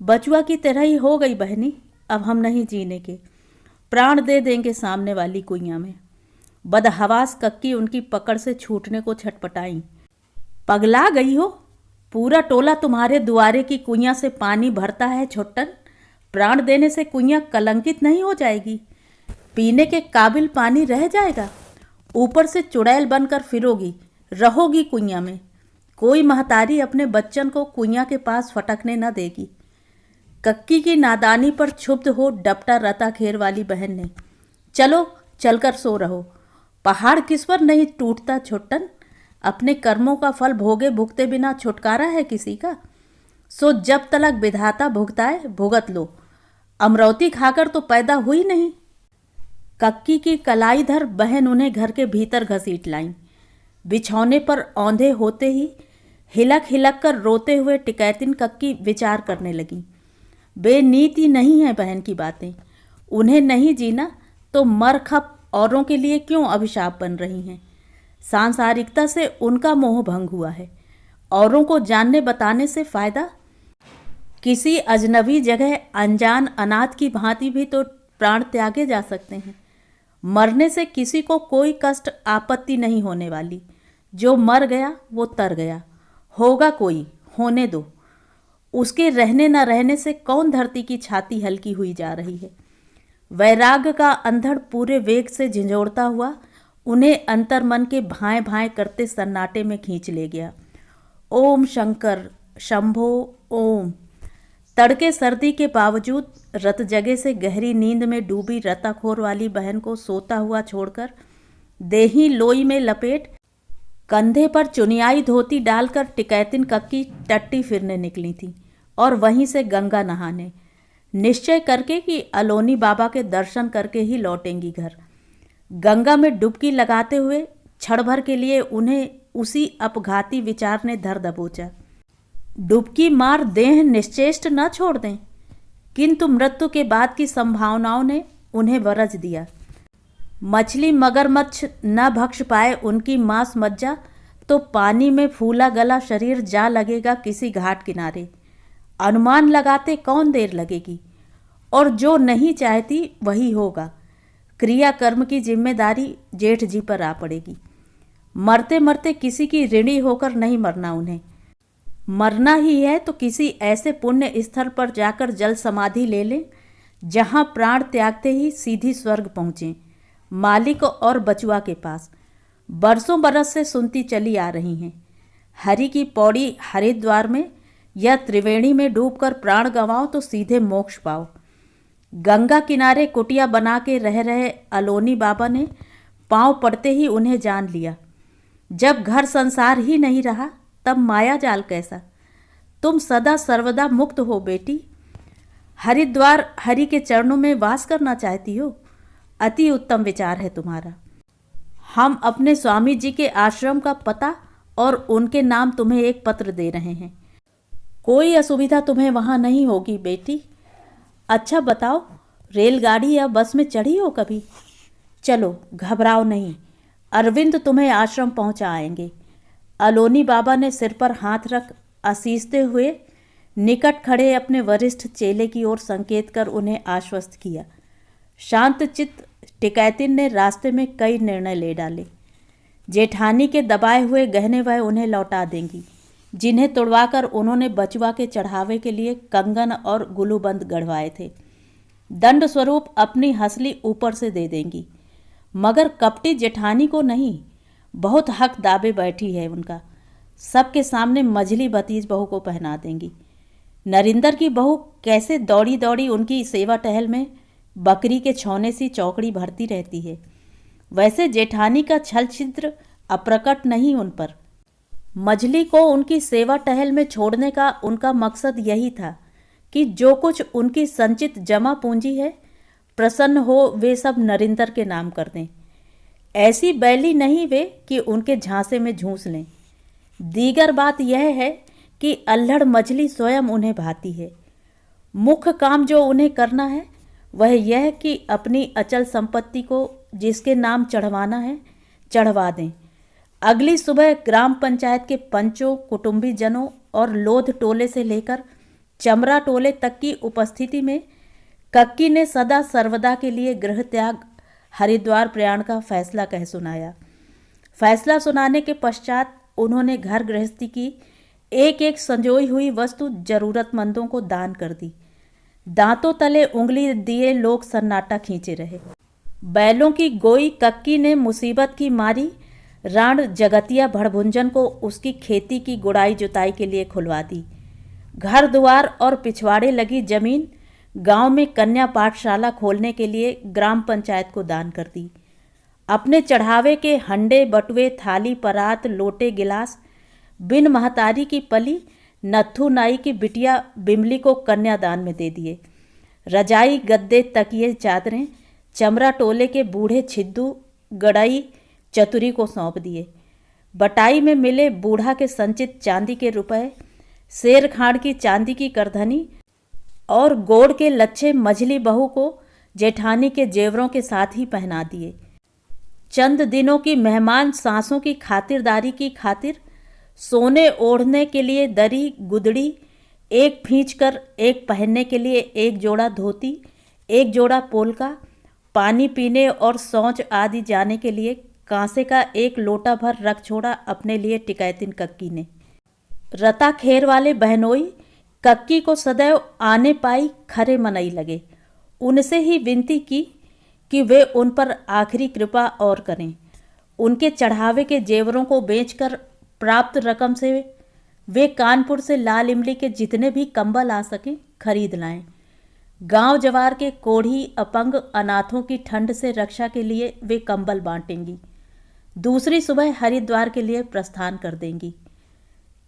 बचुआ की तरह ही हो गई बहनी, अब हम नहीं जीने के। प्राण दे देंगे सामने वाली कुइयां में। बदहवास कक्की उनकी पकड़ से छूटने को छटपटाई। पगला गई हो? पूरा टोला तुम्हारे दुआरे की कुइयां से पानी भरता है छोटन। प्राण देने से कुइयां कलंकित नहीं हो जाएगी? पीने के काबिल पानी रह जाएगा? ऊपर से चुड़ैल बनकर फिरोगी, रहोगी कुइयां में। कोई महतारी अपने बच्चन को कुइयां के पास फटकने न देगी। कक्की की नादानी पर क्षुब्ध हो डपटा रता खेर वाली बहन ने। चलो चलकर सो रहो। पहाड़ किस पर नहीं टूटता छोटन। अपने कर्मों का फल भोगे भुगते बिना छुटकारा है किसी का। सो जब तलक विधाता भुगताए भुगत लो। अमरौती खाकर तो पैदा हुई नहीं। कक्की की कलाईधर बहन उन्हें घर के भीतर घसीट लाईं। बिछौने पर औंधे होते ही हिलक हिलक कर रोते हुए टिकैतिन कक्की विचार करने लगी। बेनीति नहीं है बहन की बातें। उन्हें नहीं जीना तो मर खप औरों के लिए क्यों अभिशाप बन रही हैं? सांसारिकता से उनका मोह भंग हुआ है। औरों को जानने बताने से फायदा? किसी अजनबी जगह अनजान अनाथ की भांति भी तो प्राण त्यागे जा सकते हैं। मरने से किसी को कोई कष्ट आपत्ति नहीं होने वाली। जो मर गया वो तर गया। होगा कोई, होने दो। उसके रहने न रहने से कौन धरती की छाती हल्की हुई जा रही है। वैराग्य का अंधड़ पूरे वेग से झंझोड़ता हुआ उन्हें अंतर्मन के भाएं भाएं करते सन्नाटे में खींच ले गया। ओम शंकर शंभो ओम। तड़के सर्दी के बावजूद रत जगह से गहरी नींद में डूबी रताखोर वाली बहन को सोता हुआ छोड़कर देही लोई में लपेट कंधे पर चुनियाई धोती डालकर टिकैतिन कक्की टट्टी फिरने निकली थी और वहीं से गंगा नहाने, निश्चय करके कि अलोनी बाबा के दर्शन करके ही लौटेंगी घर। गंगा में डुबकी लगाते हुए क्षण भर के लिए उन्हें उसी अपघाती विचार ने धर दबोचा। डुबकी मार देह निश्चेष्ट न छोड़ दें, किंतु मृत्यु के बाद की संभावनाओं ने उन्हें वरज दिया। मछली मगरमच्छ न भक्ष पाए उनकी मांस मज्जा तो पानी में फूला गला शरीर जा लगेगा किसी घाट किनारे। अनुमान लगाते कौन देर लगेगी, और जो नहीं चाहती वही होगा। क्रियाकर्म की जिम्मेदारी जेठ जी पर आ पड़ेगी। मरते मरते किसी की ऋणी होकर नहीं मरना उन्हें। मरना ही है तो किसी ऐसे पुण्य स्थल पर जाकर जल समाधि ले लें जहाँ प्राण त्यागते ही सीधी स्वर्ग पहुँचें, मालिक और बचुआ के पास। बरसों बरस से सुनती चली आ रही हैं। हरि की पौड़ी हरिद्वार में या त्रिवेणी में डूबकर प्राण गंवाओ तो सीधे मोक्ष पाओ। गंगा किनारे कुटिया बना के रह रहे अलोनी बाबा ने पांव पड़ते ही उन्हें जान लिया। जब घर संसार ही नहीं रहा तब माया जाल कैसा। तुम सदा सर्वदा मुक्त हो बेटी। हरिद्वार हरि के चरणों में वास करना चाहती हो। अति उत्तम विचार है तुम्हारा। हम अपने स्वामी जी के आश्रम का पता और उनके नाम तुम्हें एक पत्र दे रहे हैं। कोई असुविधा तुम्हें वहाँ नहीं होगी बेटी। अच्छा बताओ, रेलगाड़ी या बस में चढ़ी हो कभी? चलो, घबराओ नहीं, अरविंद तुम्हें आश्रम पहुँचा आएंगे। अलोनी बाबा ने सिर पर हाथ रख आसीसते हुए निकट खड़े अपने वरिष्ठ चेले की ओर संकेत कर उन्हें आश्वस्त किया। शांत चित्त टिकैतिन ने रास्ते में कई निर्णय ले डाले। जेठानी के दबाए हुए गहने वह उन्हें लौटा देंगी, जिन्हें तुड़वाकर उन्होंने बचुआ के चढ़ावे के लिए कंगन और गुलूबंद गढ़वाए थे। दंड स्वरूप अपनी हंसली ऊपर से दे देंगी, मगर कपटी जेठानी को नहीं। बहुत हक दाबे बैठी है उनका। सबके सामने मझली भतीज बहू को पहना देंगी। नरिंदर की बहू कैसे दौड़ी दौड़ी उनकी सेवा टहल में बकरी के छौने सी चौकड़ी भरती रहती है, वैसे जेठानी का छल छिद्र अप्रकट नहीं उन पर। मझली को उनकी सेवा टहल में छोड़ने का उनका मकसद यही था कि जो कुछ उनकी संचित जमा पूंजी है प्रसन्न हो वे सब नरिंदर के नाम कर दें। ऐसी बैली नहीं वे कि उनके झांसे में झूंस लें। दीगर बात यह है कि अल्हड़ मछली स्वयं उन्हें भाती है। मुख्य काम जो उन्हें करना है वह यह कि अपनी अचल संपत्ति को जिसके नाम चढ़वाना है चढ़वा दें। अगली सुबह ग्राम पंचायत के पंचों, कुटुंबी जनों और लोध टोले से लेकर चमरा टोले तक की उपस्थिति में कक्की ने सदा सर्वदा के लिए गृह त्याग हरिद्वार प्रयाण का फैसला कह सुनाया। फैसला सुनाने के पश्चात उन्होंने घर गृहस्थी की एक एक संजोई हुई वस्तु जरूरतमंदों को दान कर दी। दांतों तले उंगली दिए लोग सन्नाटा खींचे रहे। बैलों की गोई कक्की ने मुसीबत की मारी राण जगतिया भड़भुंजन को उसकी खेती की गुड़ाई जुताई के लिए खुलवा दी। घर द्वार और पिछवाड़े लगी जमीन गांव में कन्या पाठशाला खोलने के लिए ग्राम पंचायत को दान कर दी। अपने चढ़ावे के हंडे बटुए थाली परात लोटे गिलास बिन महतारी की पली नत्थू नाई की बिटिया बिमली को कन्यादान में दे दिए। रजाई गद्दे तकिए चादरें चमरा टोले के बूढ़े छिद्दू गड़ई चतुरी को सौंप दिए। बटाई में मिले बूढ़ा के संचित चांदी के रुपए, शेर खाड़ की चांदी की करधनी और गोड़ के लच्छे मझली बहू को जेठानी के जेवरों के साथ ही पहना दिए। चंद दिनों की मेहमान सांसों की खातिरदारी की खातिर सोने ओढ़ने के लिए दरी गुदड़ी, एक खींच कर एक पहनने के लिए एक जोड़ा धोती, एक जोड़ा पोलका, पानी पीने और शौच आदि जाने के लिए कांसे का एक लोटा भर रख छोड़ा अपने लिए टिकैतिन कक्की ने। रता खेर वाले बहनोई कक्की को सदैव आने पाई खरे मनई लगे। उनसे ही विनती की कि वे उन पर आखिरी कृपा और करें। उनके चढ़ावे के जेवरों को बेचकर प्राप्त रकम से वे कानपुर से लाल इमली के जितने भी कंबल आ सके खरीद लाएं। गांव जवार के कोढ़ी अपंग अनाथों की ठंड से रक्षा के लिए वे कंबल बांटेंगी। दूसरी सुबह हरिद्वार के लिए प्रस्थान कर देंगी।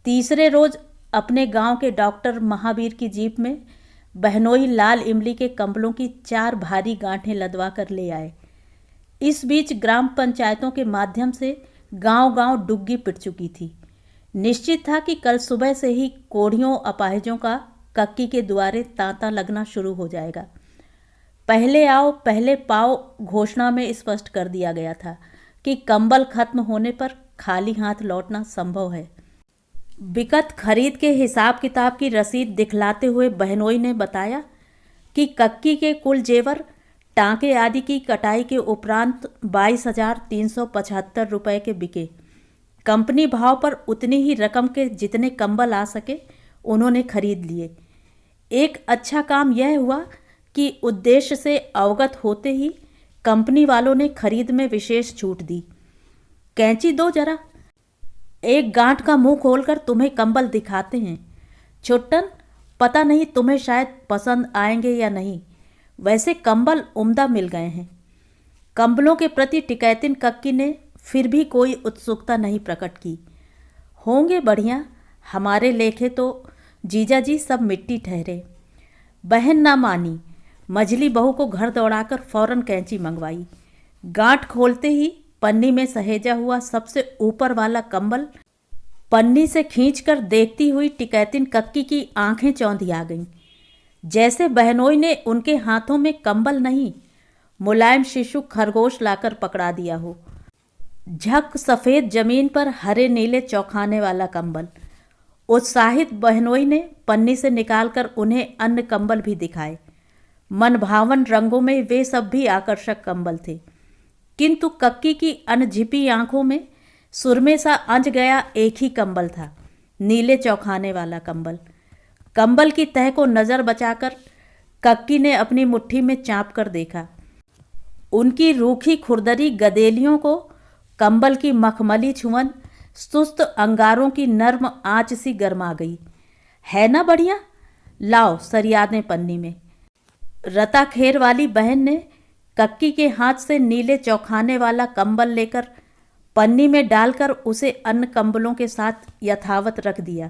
तीसरे रोज अपने गांव के डॉक्टर महावीर की जीप में बहनोई लाल इमली के कंबलों की 4 भारी गांठें लदवा कर ले आए। इस बीच ग्राम पंचायतों के माध्यम से गांव-गांव डुग्गी पिट चुकी थी। निश्चित था कि कल सुबह से ही कोढ़ियों अपाहिजों का कक्की के द्वारे तांता लगना शुरू हो जाएगा। पहले आओ पहले पाओ घोषणा में स्पष्ट कर दिया गया था कि कंबल खत्म होने पर खाली हाथ लौटना संभव है। बिकट खरीद के हिसाब किताब की रसीद दिखलाते हुए बहनोई ने बताया कि कक्की के कुल जेवर टांके आदि की कटाई के उपरांत 22,375 रुपये के बिके। कंपनी भाव पर उतनी ही रकम के जितने कंबल आ सके उन्होंने खरीद लिए। एक अच्छा काम यह हुआ कि उद्देश्य से अवगत होते ही कंपनी वालों ने खरीद में विशेष छूट दी। कैंची दो जरा, एक गांठ का मुंह खोलकर तुम्हें कंबल दिखाते हैं। छुट्टन, पता नहीं तुम्हें शायद पसंद आएंगे या नहीं, वैसे कंबल उम्दा मिल गए हैं। कंबलों के प्रति टिकैतिन कक्की ने फिर भी कोई उत्सुकता नहीं प्रकट की। होंगे बढ़िया, हमारे लेखे तो जीजा जी सब मिट्टी ठहरे। बहन ना मानी, मझली बहू को घर दौड़ाकर फौरन कैंची मंगवाई। गांठ खोलते ही पन्नी में सहेजा हुआ सबसे ऊपर वाला कंबल पन्नी से खींचकर देखती हुई टिकैतिन कक्की की आंखें चौंधिया गईं। जैसे बहनोई ने उनके हाथों में कंबल नहीं, मुलायम शिशु खरगोश लाकर पकड़ा दिया हो। झक सफ़ेद जमीन पर हरे नीले चौखाने वाला कंबल। उत्साहित बहनोई ने पन्नी से निकालकर उन्हें अन्य कंबल भी दिखाए। मनभावन रंगों में वे सब भी आकर्षक कंबल थे, किंतु कक्की की अनझिपी आंखों में सुरमे सा अंज गया एक ही कंबल था, नीले चौखाने वाला कंबल। कंबल की तह को नज़र बचाकर कक्की ने अपनी मुट्ठी में चाँप कर देखा। उनकी रूखी खुरदरी गदेलियों को कंबल की मखमली छुअन सुस्त अंगारों की नर्म आंच सी गरमा गई। है ना बढ़िया, लाओ सरिया दें पन्नी में। रता खेर वाली बहन ने कक्की के हाथ से नीले चौखाने वाला कंबल लेकर पन्नी में डालकर उसे अन्य कंबलों के साथ यथावत रख दिया।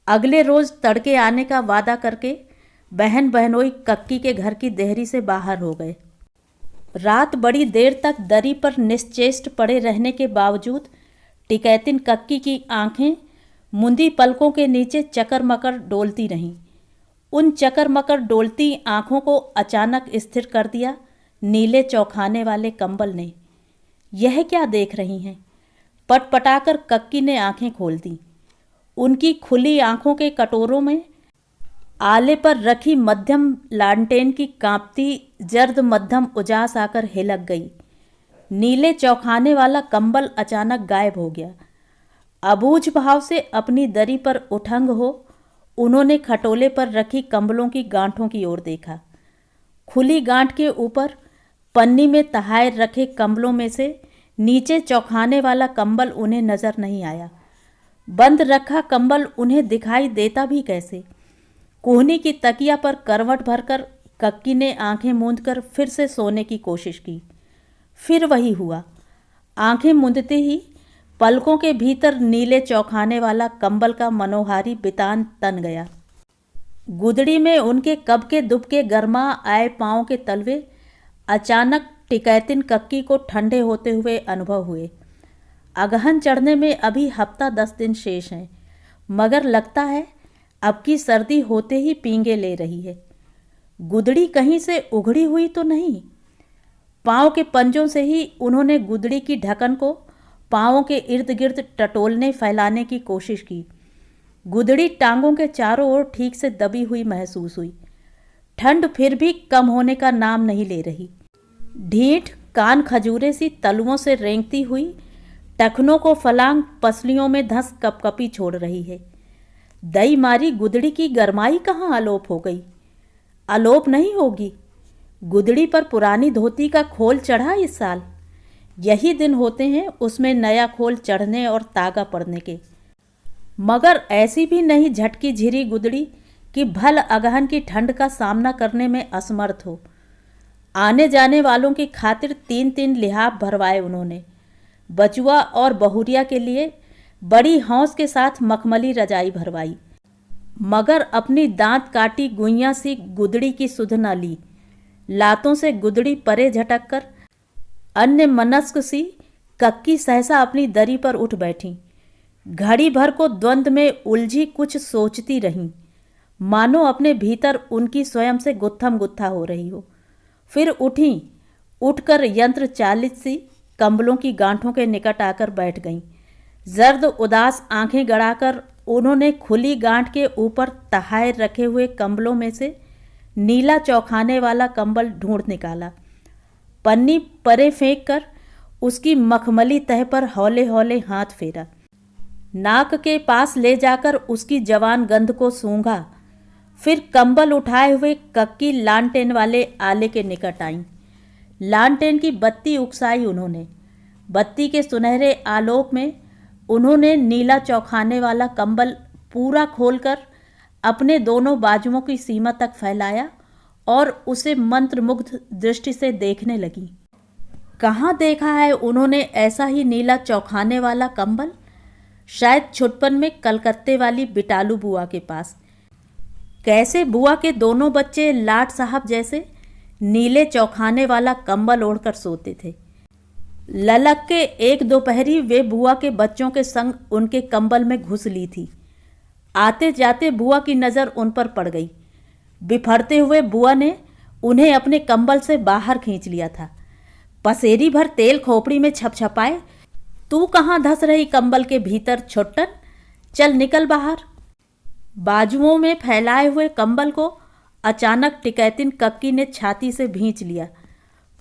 अगले रोज तड़के आने का वादा करके बहन बहनोई कक्की के घर की देहरी से बाहर हो गए। रात बड़ी देर तक दरी पर निश्चेष्ट पड़े रहने के बावजूद टिकैतिन कक्की की आंखें मुंदी पलकों के नीचे चकर मकर डोलती रहीं। उन चकर मकर डोलती आंखों को अचानक स्थिर कर दिया नीले चौखाने वाले कंबल ने। यह क्या देख रही हैं? पटपटाकर कक्की ने आंखें खोल दी। उनकी खुली आंखों के कटोरों में आले पर रखी मध्यम लालटेन की कांपती जर्द मध्यम उजास आकर हिलक गई। नीले चौखाने वाला कंबल अचानक गायब हो गया। अबूझ भाव से अपनी दरी पर उठंग हो उन्होंने खटोले पर रखी कंबलों की गांठों की ओर देखा। खुली गांठ के ऊपर पन्नी में तहाए रखे कंबलों में से नीचे चौखाने वाला कंबल उन्हें नजर नहीं आया। बंद रखा कंबल उन्हें दिखाई देता भी कैसे? कोहनी की तकिया पर करवट भरकर कक्की ने आंखें मूंदकर फिर से सोने की कोशिश की। फिर वही हुआ। आंखें मूंदते ही पलकों के भीतर नीले चौखाने वाला कंबल का मनोहारी बितान तन गया। गुदड़ी में उनके कब के दुबके गर्मा आए पांव के तलवे अचानक टिकैतिन कक्की को ठंडे होते हुए अनुभव हुए। अगहन चढ़ने में अभी हफ्ता 10 दिन शेष हैं, मगर लगता है अब की सर्दी होते ही पींगे ले रही है। गुदड़ी कहीं से उघड़ी हुई तो नहीं? पाँव के पंजों से ही उन्होंने गुदड़ी की ढक्कन को पाँवों के इर्द गिर्द टटोलने फैलाने की कोशिश की। गुदड़ी टांगों के चारों ओर ठीक से दबी हुई महसूस हुई। ठंड फिर भी कम होने का नाम नहीं ले रही। ढीठ कान खजूरे सी तलुओं से रेंगती हुई टखनों को फलांग पसलियों में धंस कपकपी छोड़ रही है। दई मारी गुदड़ी की गरमाई कहाँ आलोप हो गई? आलोप नहीं होगी। गुदड़ी पर पुरानी धोती का खोल चढ़ा इस साल। यही दिन होते हैं उसमें नया खोल चढ़ने और तागा पड़ने के। मगर ऐसी भी नहीं झटकी झिरी गुदड़ी कि भल अगहन की ठंड का सामना करने में असमर्थ हो। आने जाने वालों की खातिर 3-3 लिहाफ भरवाए उन्होंने। बचुआ और बहुरिया के लिए बड़ी हौस के साथ मखमली रजाई भरवाई, मगर अपनी दांत काटी गुइयां सी गुदड़ी की सुध न ली। लातों से गुदड़ी परे झटक कर अन्य मनस्क सी कक्की सहसा अपनी दरी पर उठ बैठी। घड़ी भर को द्वंद्व में उलझी कुछ सोचती रहीं, मानो अपने भीतर उनकी स्वयं से गुत्थम गुत्था हो रही हो। फिर उठी, उठकर यंत्र चालित सी कंबलों की गांठों के निकट आकर बैठ गईं। जर्द उदास आंखें गड़ाकर उन्होंने खुली गांठ के ऊपर तहाए रखे हुए कंबलों में से नीला चौखाने वाला कंबल ढूंढ निकाला। पन्नी परे फेंक कर उसकी मखमली तह पर हौले हौले हाथ फेरा। नाक के पास ले जाकर उसकी जवान गंध को सूंघा। फिर कंबल उठाए हुए कक्की लालटेन वाले आले के निकट आईं। लालटेन की बत्ती उकसाई उन्होंने। बत्ती के सुनहरे आलोक में उन्होंने नीला चौखाने वाला कंबल पूरा खोलकर अपने दोनों बाजुओं की सीमा तक फैलाया और उसे मंत्रमुग्ध दृष्टि से देखने लगी। कहाँ देखा है उन्होंने ऐसा ही नीला चौखाने वाला कंबल? शायद छुटपन में कलकत्ते वाली बिटालू बुआ के पास। कैसे बुआ के दोनों बच्चे लाट साहब जैसे नीले चौखाने वाला कंबल ओढ़कर सोते थे। ललक के एक दोपहरी वे बुआ के बच्चों के संग उनके कंबल में घुस ली थी। आते जाते बुआ की नज़र उन पर पड़ गई। बिफरते हुए बुआ ने उन्हें अपने कंबल से बाहर खींच लिया था। पसेरी भर तेल खोपड़ी में छपछपाए, तू कहाँ धंस रही कंबल के भीतर छुट्टन? चल निकल बाहर। बाजुओं में फैलाए हुए कंबल को अचानक टिकैतिन कक्की ने छाती से भींच लिया।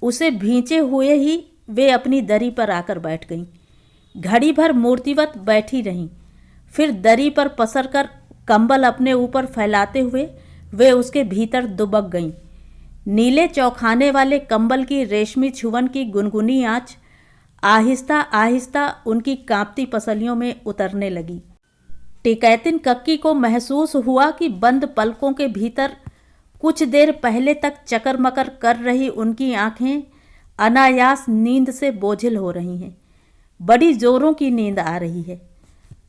उसे भींचे हुए ही वे अपनी दरी पर आकर बैठ गईं। घड़ी भर मूर्तिवत बैठी रहीं। फिर दरी पर पसरकर कंबल अपने ऊपर फैलाते हुए वे उसके भीतर दुबक गईं। नीले चौखाने वाले कंबल की रेशमी छुवन की गुनगुनी आँच आहिस्ता आहिस्ता उनकी कांपती पसलियों में उतरने लगी। टिकैतिन कक्की को महसूस हुआ कि बंद पलकों के भीतर कुछ देर पहले तक चकर-मकर कर रही उनकी आंखें अनायास नींद से बोझिल हो रही हैं। बड़ी जोरों की नींद आ रही है।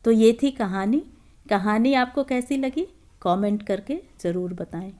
तो ये थी कहानी। कहानी आपको कैसी लगी कमेंट करके ज़रूर बताएं।